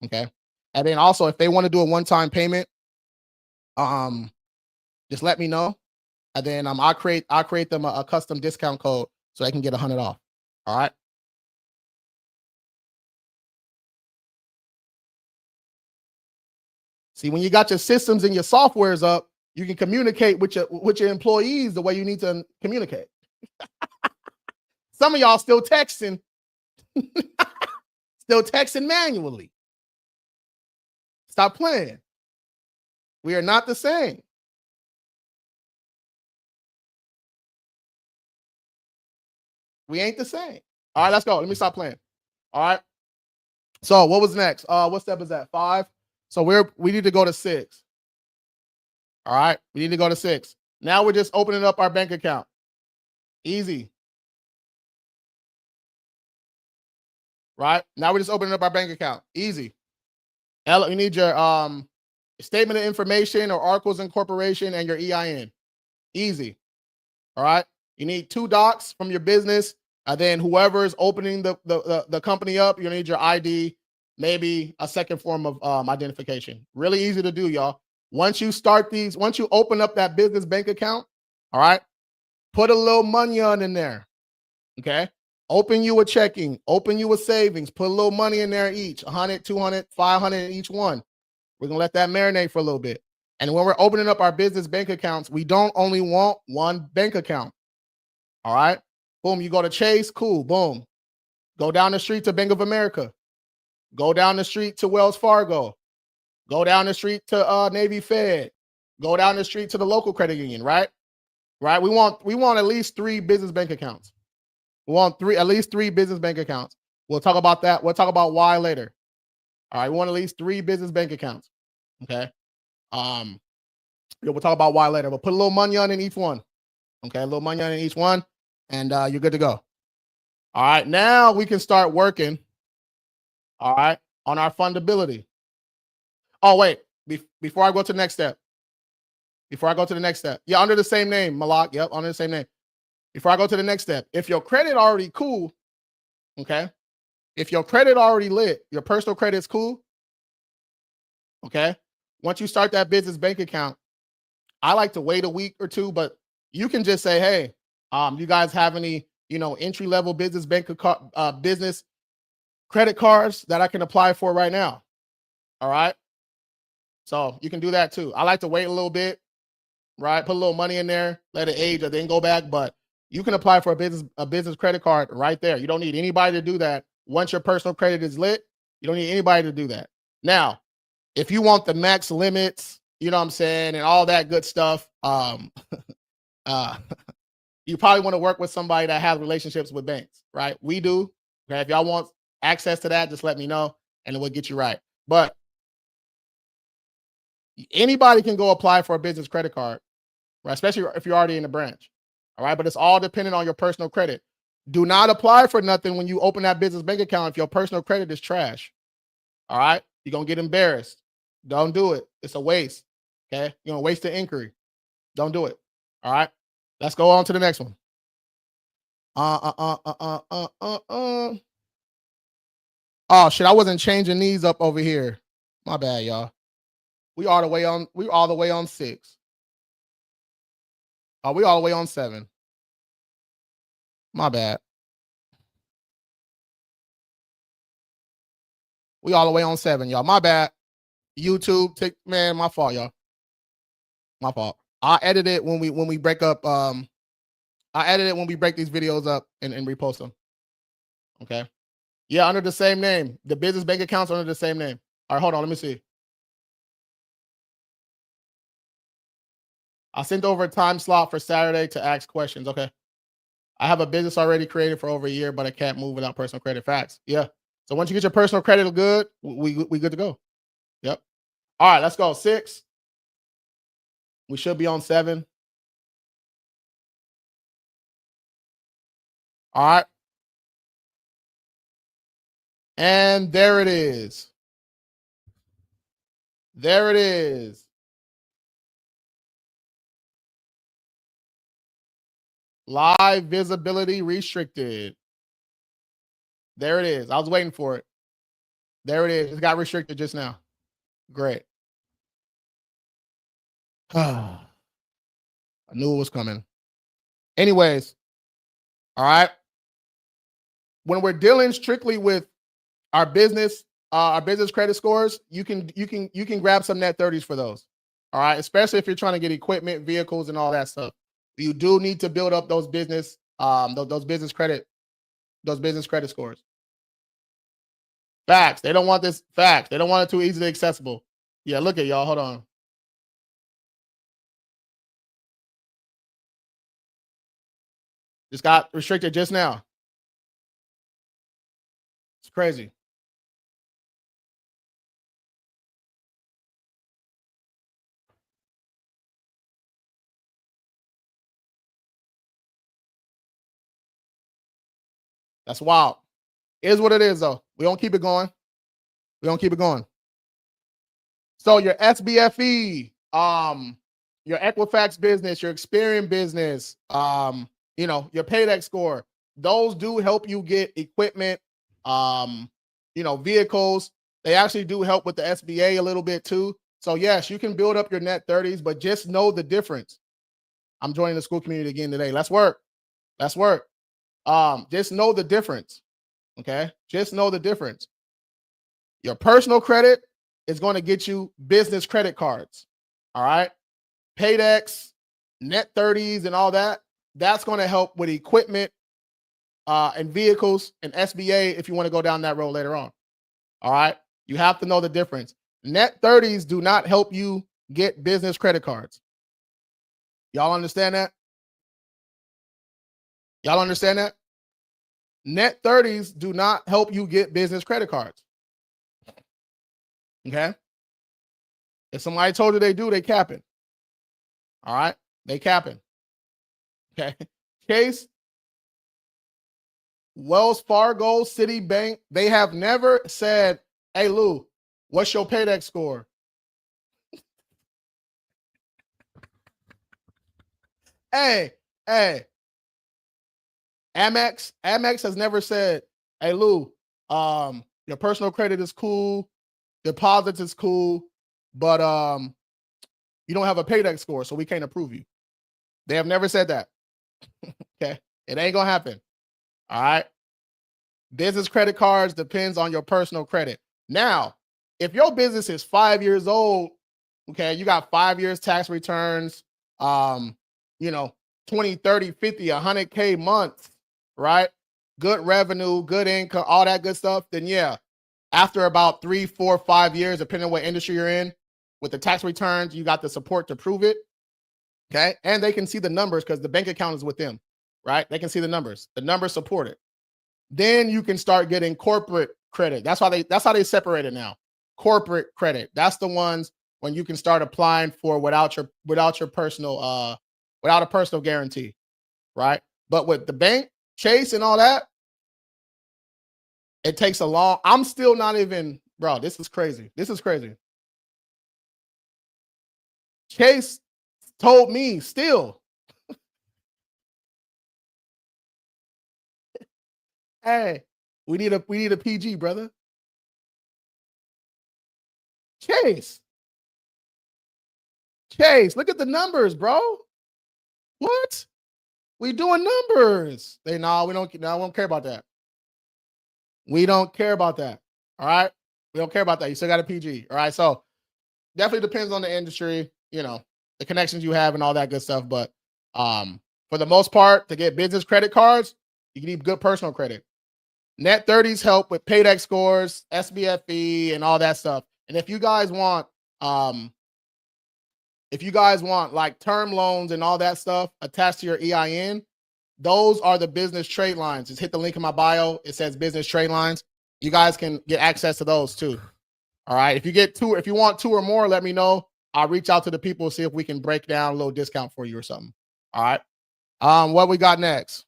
Okay. And then also if they want to do a one-time payment, just let me know. And then I'll create them a custom discount code so they can get $100 off. All right. See, when you got your systems and your softwares up, you can communicate with your employees the way you need to communicate. Some of y'all still texting, manually. Stop playing. We are not the same. We ain't the same. All right, let's go. Let me stop playing. All right. So what was next? What step is that? 5. So we need to go to 6. All right. We need to go to 6. Now we're just opening up our bank account. Easy. Right. Now we're just opening up our bank account. Easy. You need your statement of information or articles of incorporation and your EIN. Easy. All right. You need 2 docs from your business. And then whoever is opening the company up, you need your ID, maybe a second form of identification. Really easy to do, y'all. Once you open up that business bank account, all right, Put a little money on in there. Okay. Open you a checking, open you a savings, put a little money in there each, 100, 200, 500 each one. We're going to let that marinate for a little bit. And when we're opening up our business bank accounts, we don't only want one bank account. All right. Boom. You go to Chase. Cool. Boom. Go down the street to Bank of America. Go down the street to Wells Fargo. Go down the street to Navy Fed. Go down the street to the local credit union, right? Right? We want at least 3 business bank accounts. We want at least 3 business bank accounts. We'll talk about that. We'll talk about why later. All right, we want at least 3 business bank accounts. Okay. We'll talk about why later, but put a little money on in each one. Okay, a little money on in each one, and you're good to go. All right, now we can start working. All right, on our fundability. Oh, wait, before I go to the next step. Yeah, under the same name, Malak. Yep, under the same name. Before I go to the next step, if your credit already cool, okay, if your credit already lit, your personal credit's cool, okay, once you start that business bank account, I like to wait a week or 2, but you can just say, hey, you guys have any, entry-level business business credit cards that I can apply for right now? All right. So you can do that too. I like to wait a little bit, right? Put a little money in there, let it age, or then go back. But you can apply for a business credit card right there. You don't need anybody to do that. Once your personal credit is lit, you don't need anybody to do that. Now, if you want the max limits, you know what I'm saying, and all that good stuff, you probably want to work with somebody that has relationships with banks, right? We do. Okay, if y'all want access to that, just let me know, and we'll get you right. But anybody can go apply for a business credit card, right? Especially if you're already in the branch. All right. But it's all dependent on your personal credit. Do not apply for nothing when you open that business bank account if your personal credit is trash. All right. You're going to get embarrassed. Don't do it. It's a waste. Okay. You're going to waste the inquiry. Don't do it. All right. Let's go on to the next one. Oh shit. I wasn't changing these up over here. My bad, y'all. We all the way on 6. Oh, we all the way on 7. My bad. We all the way on 7, y'all. My bad. YouTube, man, my fault, y'all. My fault. I edit it when we break up. I edit it when we break these videos up and repost them. Okay. Yeah, under the same name. The business bank accounts under the same name. All right, hold on. Let me see. I sent over a time slot for Saturday to ask questions. Okay. I have a business already created for over a year, but I can't move without personal credit. Facts. Yeah. So once you get your personal credit good, we good to go. Yep. All right, let's go. 6. We should be on 7. All right. And there it is. There it is. Live visibility restricted. There it is. I was waiting for it. There it is. It got restricted just now. Great. I knew it was coming. Anyways, all right. When we're dealing strictly with our business credit scores, you can grab some net 30s for those. All right, especially if you're trying to get equipment, vehicles, and all that stuff. You do need to build up those business credit scores. Facts. They don't want this. Facts. They don't want it too easily accessible. Yeah, look at y'all. Hold on. Just got restricted just now. It's crazy. That's wild. It is what it is, though. We don't keep it going. So your SBFE, your Equifax business, your Experian business, your Paydex score, those do help you get equipment, vehicles. They actually do help with the SBA a little bit too. So yes, you can build up your net 30s, but just know the difference. I'm joining the school community again today. Let's work. Let's work. Just know the difference. Okay. Just know the difference. Your personal credit is going to get you business credit cards. All right. Paydex, net 30s, and all that. That's going to help with equipment and vehicles and SBA if you want to go down that road later on. All right. You have to know the difference. Net 30s do not help you get business credit cards. Y'all understand that? Y'all understand that? Net 30s do not help you get business credit cards. Okay. If somebody told you they do, they capping. All right. They capping. Okay. Chase, Wells Fargo, Citibank, they have never said, hey, Lou, what's your Paydex score? Hey, Amex has never said, hey, Lou, your personal credit is cool, deposits is cool, but you don't have a Paydex score, so we can't approve you. They have never said that. Okay. It ain't gonna happen. All right. Business credit cards depends on your personal credit. Now, if your business is 5 years old, okay, you got 5 years tax returns, 20, 30, 50, 100K months, right? Good revenue, good income, all that good stuff. Then yeah, after about 3, 4, 5 years, depending on what industry you're in, with the tax returns, you got the support to prove it. Okay. And they can see the numbers because the bank account is with them, right? They can see the numbers. The numbers support it. Then you can start getting corporate credit. That's how they separate it now. Corporate credit. That's the ones when you can start applying for without a personal guarantee, right? But with the bank, Chase and all that, it takes a long. I'm still not even, bro. This is crazy. This is crazy. Chase told me still, hey, we need a PG, brother. Chase, look at the numbers, bro. What? We doing numbers. We don't care about that. We don't care about that. All right. We don't care about that. You still got a PG. All right. So definitely depends on the industry, the connections you have and all that good stuff. But for the most part, to get business credit cards, you need good personal credit. Net 30s help with Paydex scores, SBFE, and all that stuff. And if you guys want like term loans and all that stuff attached to your EIN, those are the business trade lines. Just hit the link in my bio. It says business trade lines. You guys can get access to those too. All right. If you want 2 or more, let me know. I'll reach out to the people, see if we can break down a little discount for you or something. All right. What we got next?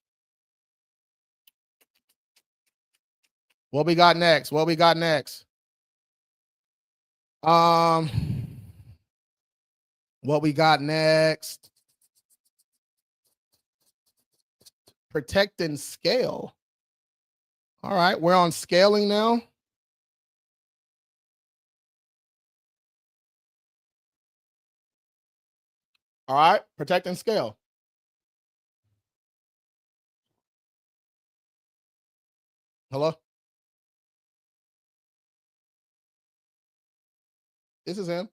What we got next? Protect and scale. All right, we're on scaling now. All right, protect and scale. Hello? This is him.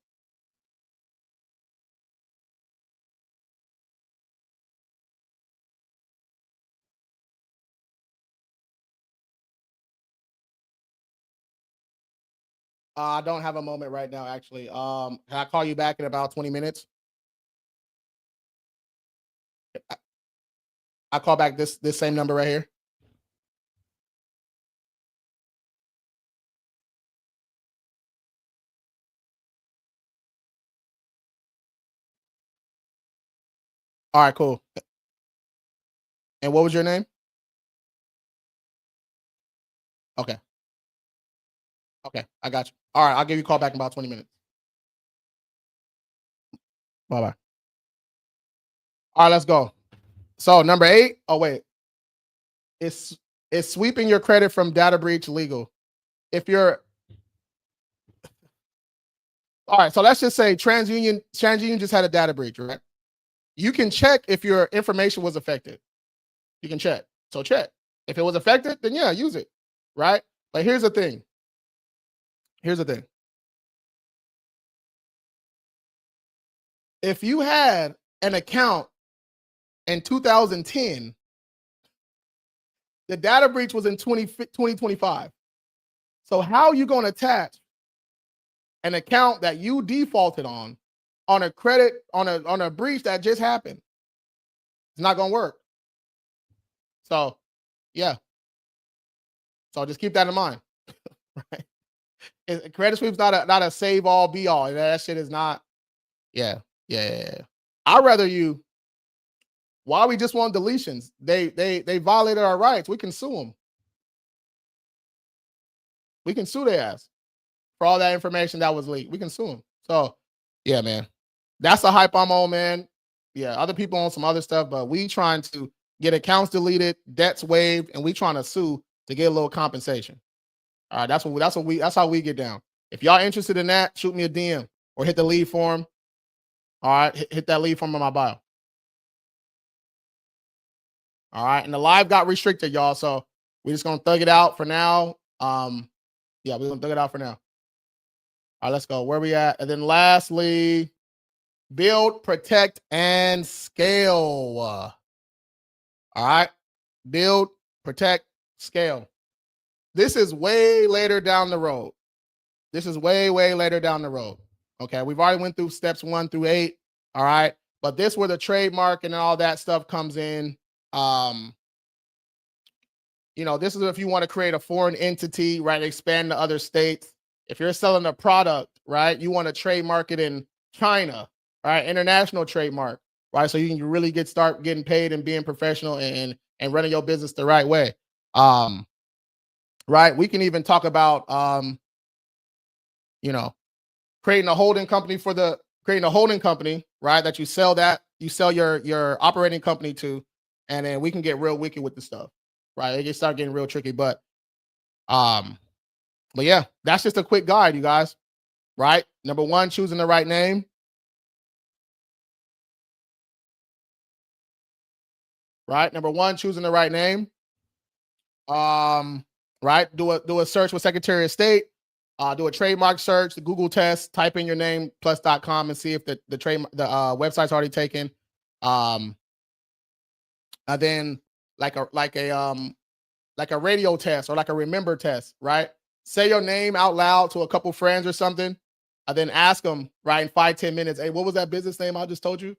I don't have a moment right now, actually. Can I call you back in about 20 minutes? I call back this same number right here. All right, cool. And what was your name? Okay. Okay, I got you. All right, I'll give you a call back in about 20 minutes. Bye-bye. All right, let's go. So number 8. Oh, wait. It's sweeping your credit from data breach legal. If you're all right, so let's just say TransUnion just had a data breach, right? you can check if your information was affected. You can check. So check. If it was affected, then yeah, use it. Right? But here's the thing. Here's the thing. If you had an account in 2010, the data breach was in 2025. So how are you going to attach an account that you defaulted on a credit on a breach that just happened? It's not going to work. So, yeah. So just keep that in mind. Right? Credit sweep's not a save all be all. That shit is not. Yeah. I'd rather you. Why we just want deletions? They violated our rights. We can sue them. We can sue their ass for all that information that was leaked. We can sue them. So, yeah, man, that's the hype I'm on, man. Yeah, other people on some other stuff, but we trying to get accounts deleted, debts waived, and we trying to sue to get a little compensation. All right, that's how we get down. If y'all interested in that, shoot me a DM or hit the lead form. All right, hit that lead form in my bio. All right, and the live got restricted, y'all. So we're just gonna thug it out for now. Yeah, we're gonna thug it out for now. All right, let's go. Where we at? And then lastly, build, protect, and scale. All right, build, protect, scale. This is way later down the road. This is way later down the road. Okay, we've already went through steps 1 through 8. All right, but this where the trademark and all that stuff comes in. This is if you want to create a foreign entity, right? Expand to other states. If you're selling a product, right, you want to trademark it in China, right? International trademark, right? So you can really start getting paid and being professional and running your business the right way. Right? We can even talk about creating a holding company right? That you sell your operating company to, and then we can get real wicked with the stuff, right? It can start getting real tricky, but yeah, that's just a quick guide, you guys. Right? Number 1, choosing the right name. Right? Number 1, choosing the right name. Right? Do a search with Secretary of State. Do a trademark search, the Google test, type in your name plus.com and see if the website's already taken. And then like a radio test or like a remember test, right? Say your name out loud to a couple friends or something, and then ask them, right, in 5-10 minutes, hey, what was that business name I just told you?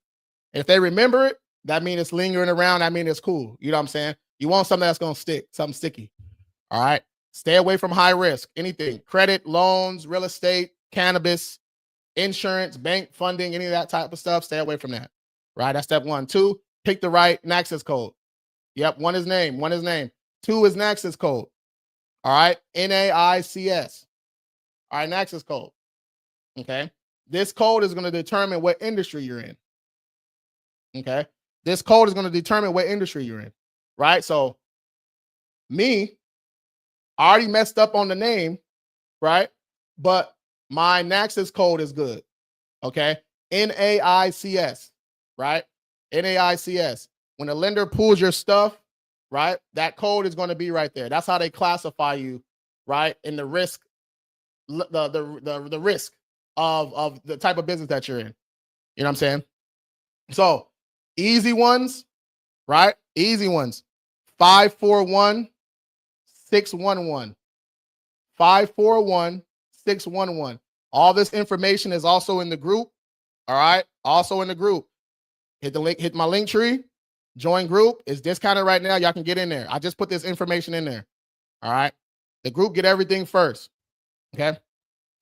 And if they remember it, that means it's lingering around. That means it's cool. You know what I'm saying? You want something that's going to stick, something sticky. All right. Stay away from high risk, anything, credit, loans, real estate, cannabis, insurance, bank funding, any of that type of stuff. Stay away from that. Right. That's step 1. 2, pick the right access code. Yep. 1 is name. 2 is access code. All right. NAICS. All right. Access code. Okay. This code is going to determine what industry you're in. Okay. This code is going to determine what industry you're in. Right. So I already messed up on the name, right? But my access code is good. Okay. NAICS, right? NAICS. When a lender pulls your stuff, right, that code is going to be right there. That's how they classify you, right? In the risk, the risk of the type of business that you're in. You know what I'm saying? So easy ones, right? Easy ones. 541-611. 541-611. All this information is also in the group. All right. Also in the group. Hit the link, hit my link tree. Join group. It's discounted right now. Y'all can get in there. I just put this information in there. All right. The group get everything first. Okay.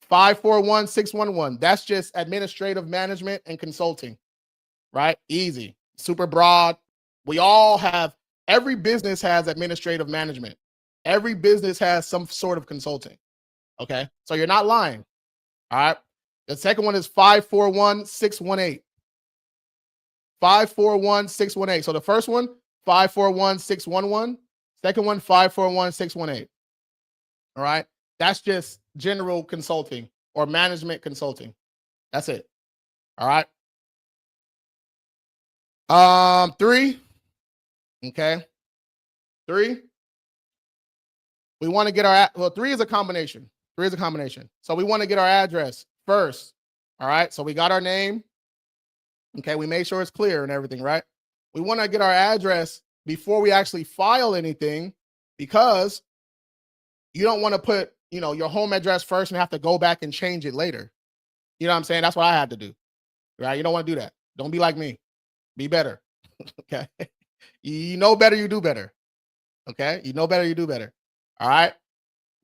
541-611. That's just administrative management and consulting. Right? Easy. Super broad. Every business has administrative management. Every business has some sort of consulting. Okay. So you're not lying. All right. The second one is 541-618. 541-618. So the first one, 541-611. Second one, 541-618. All right. That's just general consulting or management consulting. That's it. All right. 3. Okay. 3. We want to get our, well, 3 is a combination. 3 is a combination. So we want to get our address first. All right. So we got our name. Okay. We made sure it's clear and everything, right? We want to get our address before we actually file anything, because you don't want to put, your home address first and have to go back and change it later. You know what I'm saying? That's what I had to do. Right? You don't want to do that. Don't be like me. Be better. Okay. You know better, you do better. Okay. You know better, you do better. All right.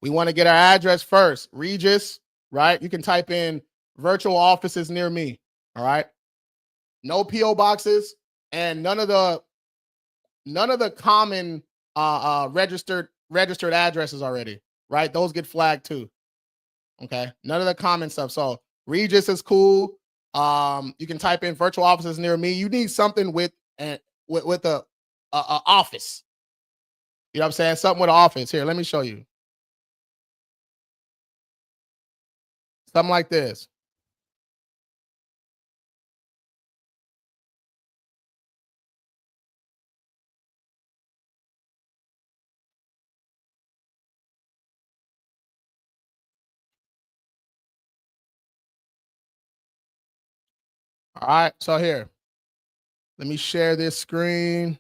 We want to get our address first. Regis, right? You can type in virtual offices near me. All right. No PO boxes and none of the common registered addresses already, right? Those get flagged too. Okay. None of the common stuff. So Regis is cool. You can type in virtual offices near me. You need something with a office. You know what I'm saying? Something with an office. Here, let me show you. Something like this. All right. So here, let me share this screen.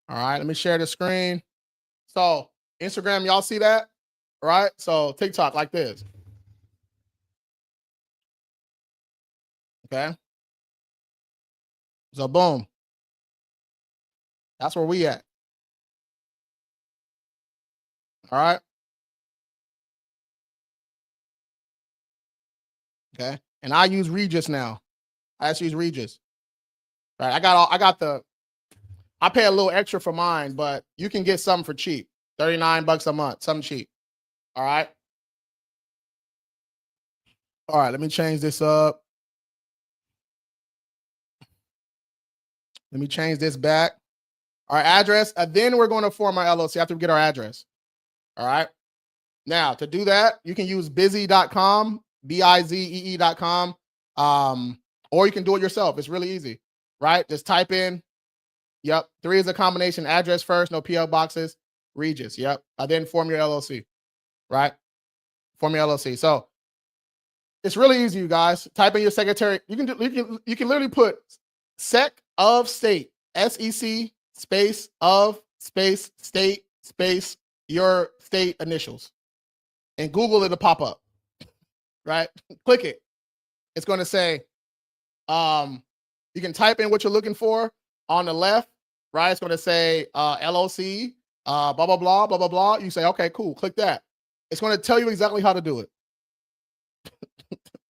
All right. Let me share the screen. So Instagram, y'all see that? All right. So TikTok like this. Okay. So boom. That's where we at. All right. Okay. And I use Regis now. I just use Regis. Right. I pay a little extra for mine, but you can get something for cheap. $39 a month, something cheap. All right. All right. Let me change this up. Let me change this back. Our address. And then we're going to form our LLC after we get our address. All right. Now, to do that, you can use bizee.com, bizee.com, or you can do it yourself. It's really easy, right? Just type in, 3 is a combination, address first, no PO boxes, Regis, then form your LLC, right? Form your LLC. So it's really easy, you guys. Type in your secretary. You can literally put sec of state, SEC space of space state space your state initials. And Google it'll pop up, right? Click it. It's going to say, you can type in what you're looking for on the left, right? It's going to say LLC, blah, blah, blah, blah, blah, blah. You say, okay, cool. Click that. It's going to tell you exactly how to do it.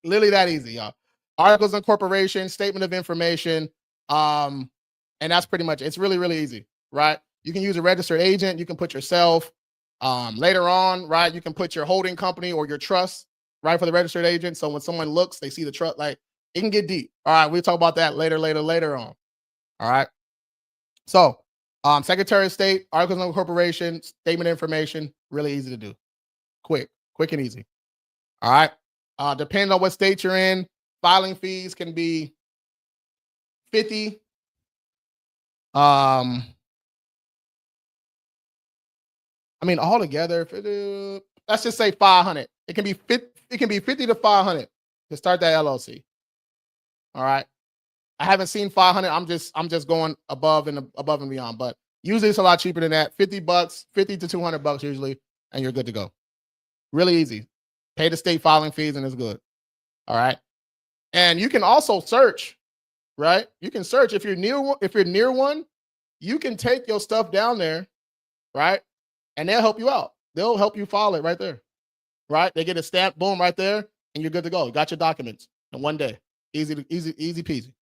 Literally that easy, y'all. Articles of incorporation, statement of information. And that's pretty much it. It's really, really easy, right? You can use a registered agent. You can put yourself. Later on, right, you can put your holding company or your trust, right, for the registered agent. So when someone looks, they see the trust. Like, it can get deep. All right, we'll talk about that later on. All right. So, Secretary of State, Articles of Incorporation, Statement of Information, really easy to do. Quick and easy. All right. Depending on what state you're in, filing fees can be $50. Altogether, let's just say $500. It can be $50 to $500 to start that LLC. All right. I haven't seen $500. I'm just going above and beyond, but usually it's a lot cheaper than that. $50, $50 to $200 usually, and you're good to go. Really easy. Pay the state filing fees and it's good. All right. And you can also search, right? You can search if you're near one, you can take your stuff down there, right? And they'll help you out. They'll help you file it right there, right? They get a stamp, boom, right there, and you're good to go. You got your documents in one day. Easy peasy.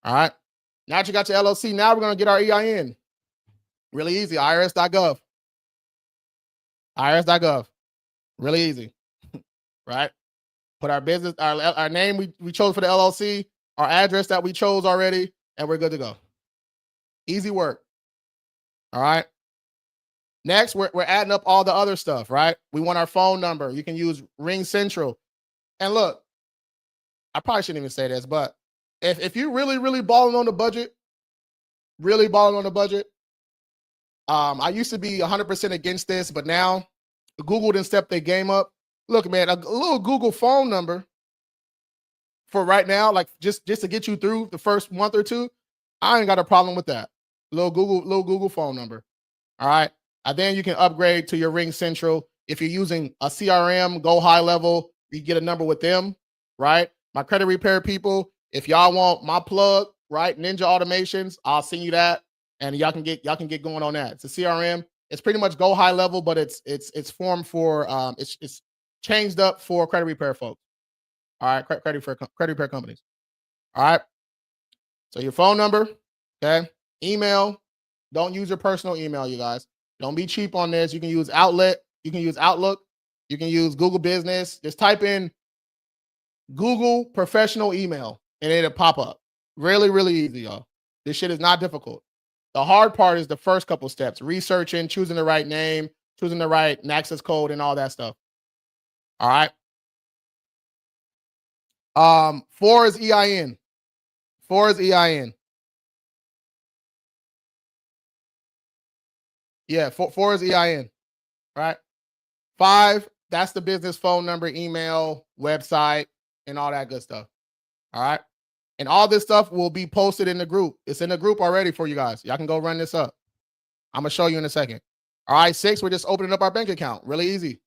All right. Now that you got your LLC, now we're going to get our EIN. Really easy. IRS.gov. IRS.gov. Really easy. Right? Put our business, our name we chose for the LLC, our address that we chose already, and we're good to go. Easy work. All right. Next, we're adding up all the other stuff, right? We want our phone number. You can use Ring Central. And look, I probably shouldn't even say this, but if you really balling on the budget, really balling on the budget, I used to be 100% against this, but now Google didn't step their game up. Look, man, a little Google phone number for right now, like just to get you through the first month or two, I ain't got a problem with that. Little Google phone number. All right. And then you can upgrade to your Ring Central. If you're using a CRM, go high level, you get a number with them, right? My credit repair people, if y'all want my plug, right? Ninja Automations, I'll send you that, and y'all can get going on that. It's a CRM. It's pretty much go high level, but it's formed for it's changed up for credit repair folks. All right, credit repair companies. All right. So your phone number, okay? Email. Don't use your personal email, you guys. Don't be cheap on this. You can use Outlet. You can use Outlook. You can use Google Business. Just type in Google professional email and it'll pop up. Really, really easy, y'all. This shit is not difficult. The hard part is the first couple steps, researching, choosing the right name, choosing the right access code and all that stuff. All right. 4 is EIN. 4 is EIN. Yeah, 4 is EIN. Right. 5, that's the business phone number, email, website, and all that good stuff. All right. And all this stuff will be posted in the group. It's in the group already for you guys. Y'all can go run this up. I'm going to show you in a second. All right. 6, we're just opening up our bank account. Really easy.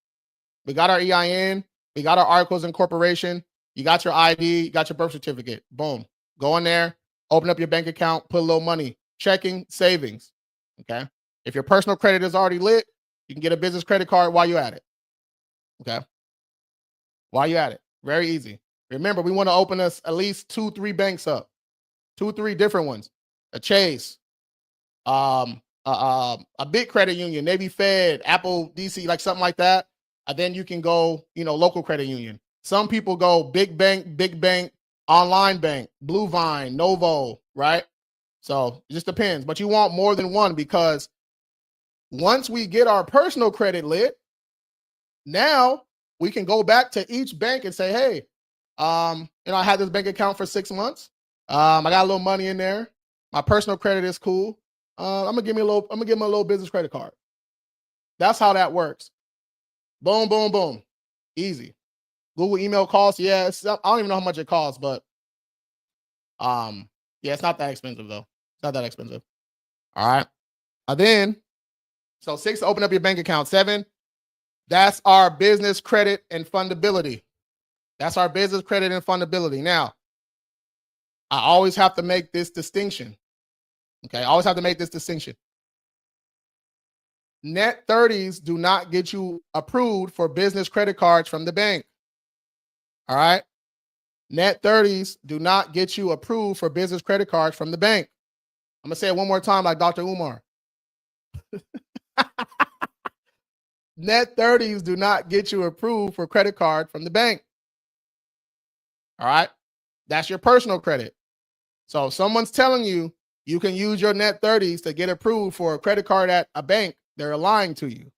We got our EIN. We got our articles of incorporation. You got your ID. You got your birth certificate. Boom. Go in there. Open up your bank account. Put a little money. Checking, savings. Okay. If your personal credit is already lit, you can get a business credit card while you're at it. Okay. While you're at it. Very easy. Remember, we want to open us at least 2-3 banks up. 2-3 different ones. A Chase, a big credit union, Navy Fed, Apple DC, like something like that. And then you can go, local credit union. Some people go big bank, online bank, Blue Vine, Novo, right? So it just depends. But you want more than one because once we get our personal credit lit, now we can go back to each bank and say, hey, I had this bank account for 6 months. I got a little money in there. My personal credit is cool. I'm gonna give him a little business credit card. That's how that works. Boom, boom, boom. Easy. Google email costs. Yeah, I don't even know how much it costs, but yeah, it's not that expensive though. It's not that expensive. All right. And then, so 6, open up your bank account. 7, that's our business credit and fundability. That's our business credit and fundability. Now, I always have to make this distinction. Okay, I always have to make this distinction. Net 30s do not get you approved for business credit cards from the bank. All right. Net 30s do not get you approved for business credit cards from the bank. I'm going to say it one more time like Dr. Umar. Net 30s do not get you approved for credit card from the bank. All right. That's your personal credit. So if someone's telling you you can use your net 30s to get approved for a credit card at a bank, they're lying to you.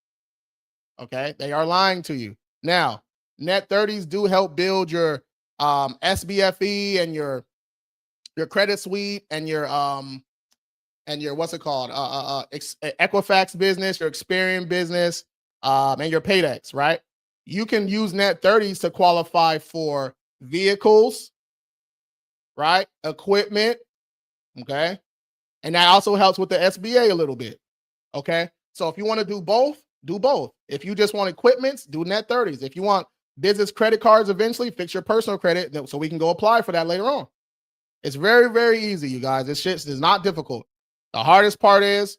Okay. They are lying to you. Now, net 30s do help build your SBFE and your credit suite and your what's it called? Equifax business, your Experian business, and your Paydex, right? You can use net 30s to qualify for vehicles, right? Equipment, okay? And that also helps with the SBA a little bit, okay? So if you want to do both, do both. If you just want equipments, do net 30s. If you want business credit cards eventually, fix your personal credit so we can go apply for that later on. It's very, very easy, you guys. This shit is not difficult. The hardest part is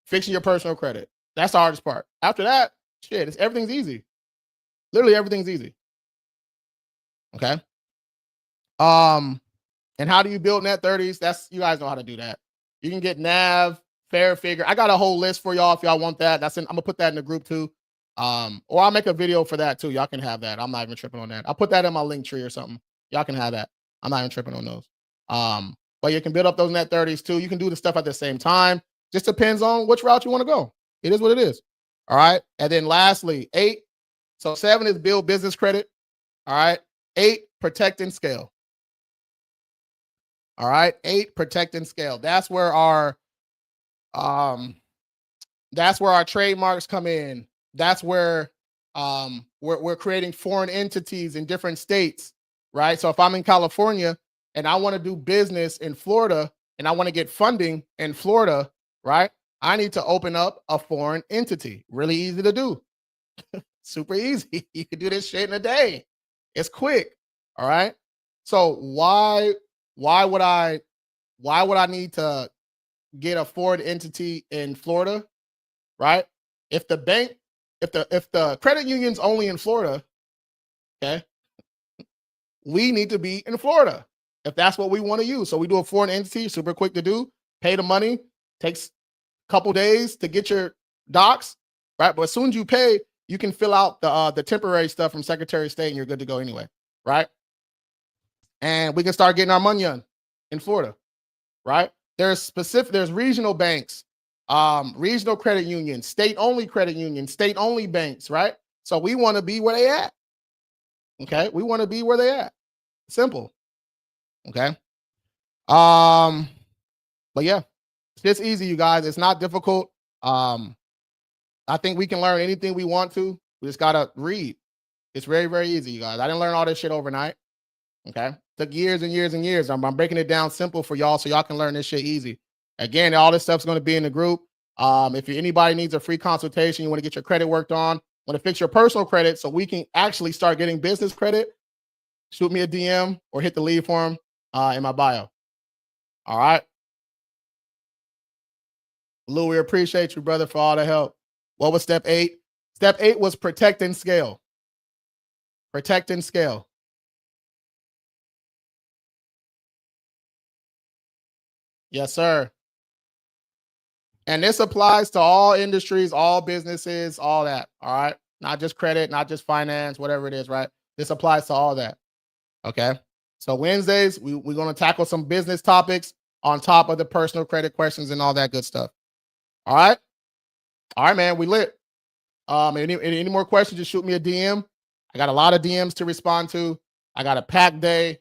fixing your personal credit. That's the hardest part. After that, shit, everything's easy. Literally everything's easy. Okay. And how do you build net 30s? That's, you guys know how to do that. You can get NAV, Fair Figure. I got a whole list for y'all if y'all want that. I'm gonna put that in the group too. Or I'll make a video for that too. Y'all can have that. I'm not even tripping on that. I'll put that in my link tree or something. Y'all can have that. I'm not even tripping on those. But you can build up those net 30s too. You can do the stuff at the same time. Just depends on which route you want to go. It is what it is. All right. And then lastly, 8. So 7 is build business credit. All right. 8, protect and scale. All right. 8, protect and scale. That's where our trademarks come in. That's where we're creating foreign entities in different states, right? So if I'm in California and I want to do business in Florida and I want to get funding in Florida, right? I need to open up a foreign entity. Really easy to do. Super easy. You can do this shit in a day. It's quick. All right. So why would I need to get a foreign entity in Florida? Right? If the credit union's only in Florida, okay, we need to be in Florida if that's what we want to use. So we do a foreign entity, super quick to do, pay the money, takes a couple days to get your docs, right? But as soon as you pay, you can fill out the temporary stuff from Secretary of State and you're good to go anyway, right? And we can start getting our money in Florida, right? There's regional banks, regional credit unions, state-only credit unions, state-only banks, right? So we want to be where they at. Okay, we want to be where they at. Simple. Okay. But yeah, it's easy, you guys. It's not difficult. I think we can learn anything we want to. We just gotta read. It's very, very easy, you guys. I didn't learn all this shit overnight. Okay, took years and years and years. I'm breaking it down simple for y'all so y'all can learn this shit easy. Again, all this stuff's going to be in the group. If anybody needs a free consultation, you want to get your credit worked on, want to fix your personal credit so we can actually start getting business credit, shoot me a DM or hit the lead form in my bio. All right. Lou, we appreciate you, brother, for all the help. What was step 8? Step 8 was protect and scale. Protect and scale. Yes, sir. And this applies to all industries, all businesses, all that. All right. Not just credit, not just finance, whatever it is, right? This applies to all that. Okay. So Wednesdays, we're going to tackle some business topics on top of the personal credit questions and all that good stuff. All right. All right, man. We lit. Any more questions, just shoot me a DM. I got a lot of DMs to respond to. I got a packed day.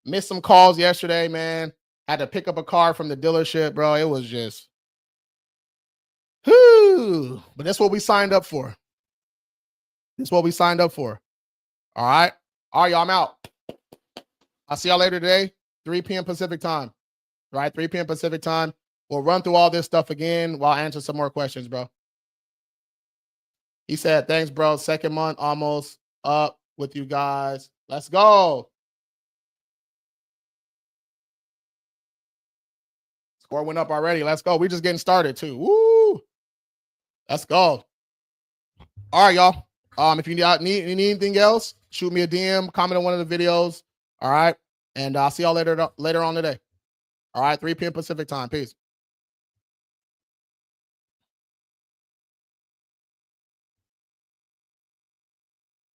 Missed some calls yesterday, man. Had to pick up a car from the dealership, bro. It was just, whoo. But that's what we signed up for. That's what we signed up for. All right. All right, y'all. I'm out. I'll see y'all later today, 3 p.m. Pacific time. Right? 3 p.m. Pacific time. We'll run through all this stuff again while I answer some more questions, bro. He said, thanks, bro. Second month almost up with you guys. Let's go. Score went up already. Let's go. We're just getting started too. Woo. Let's go. All right, y'all. If you need anything else, shoot me a DM, comment on one of the videos. All right. And I'll see y'all later on today. All right. 3 p.m. Pacific time. Peace.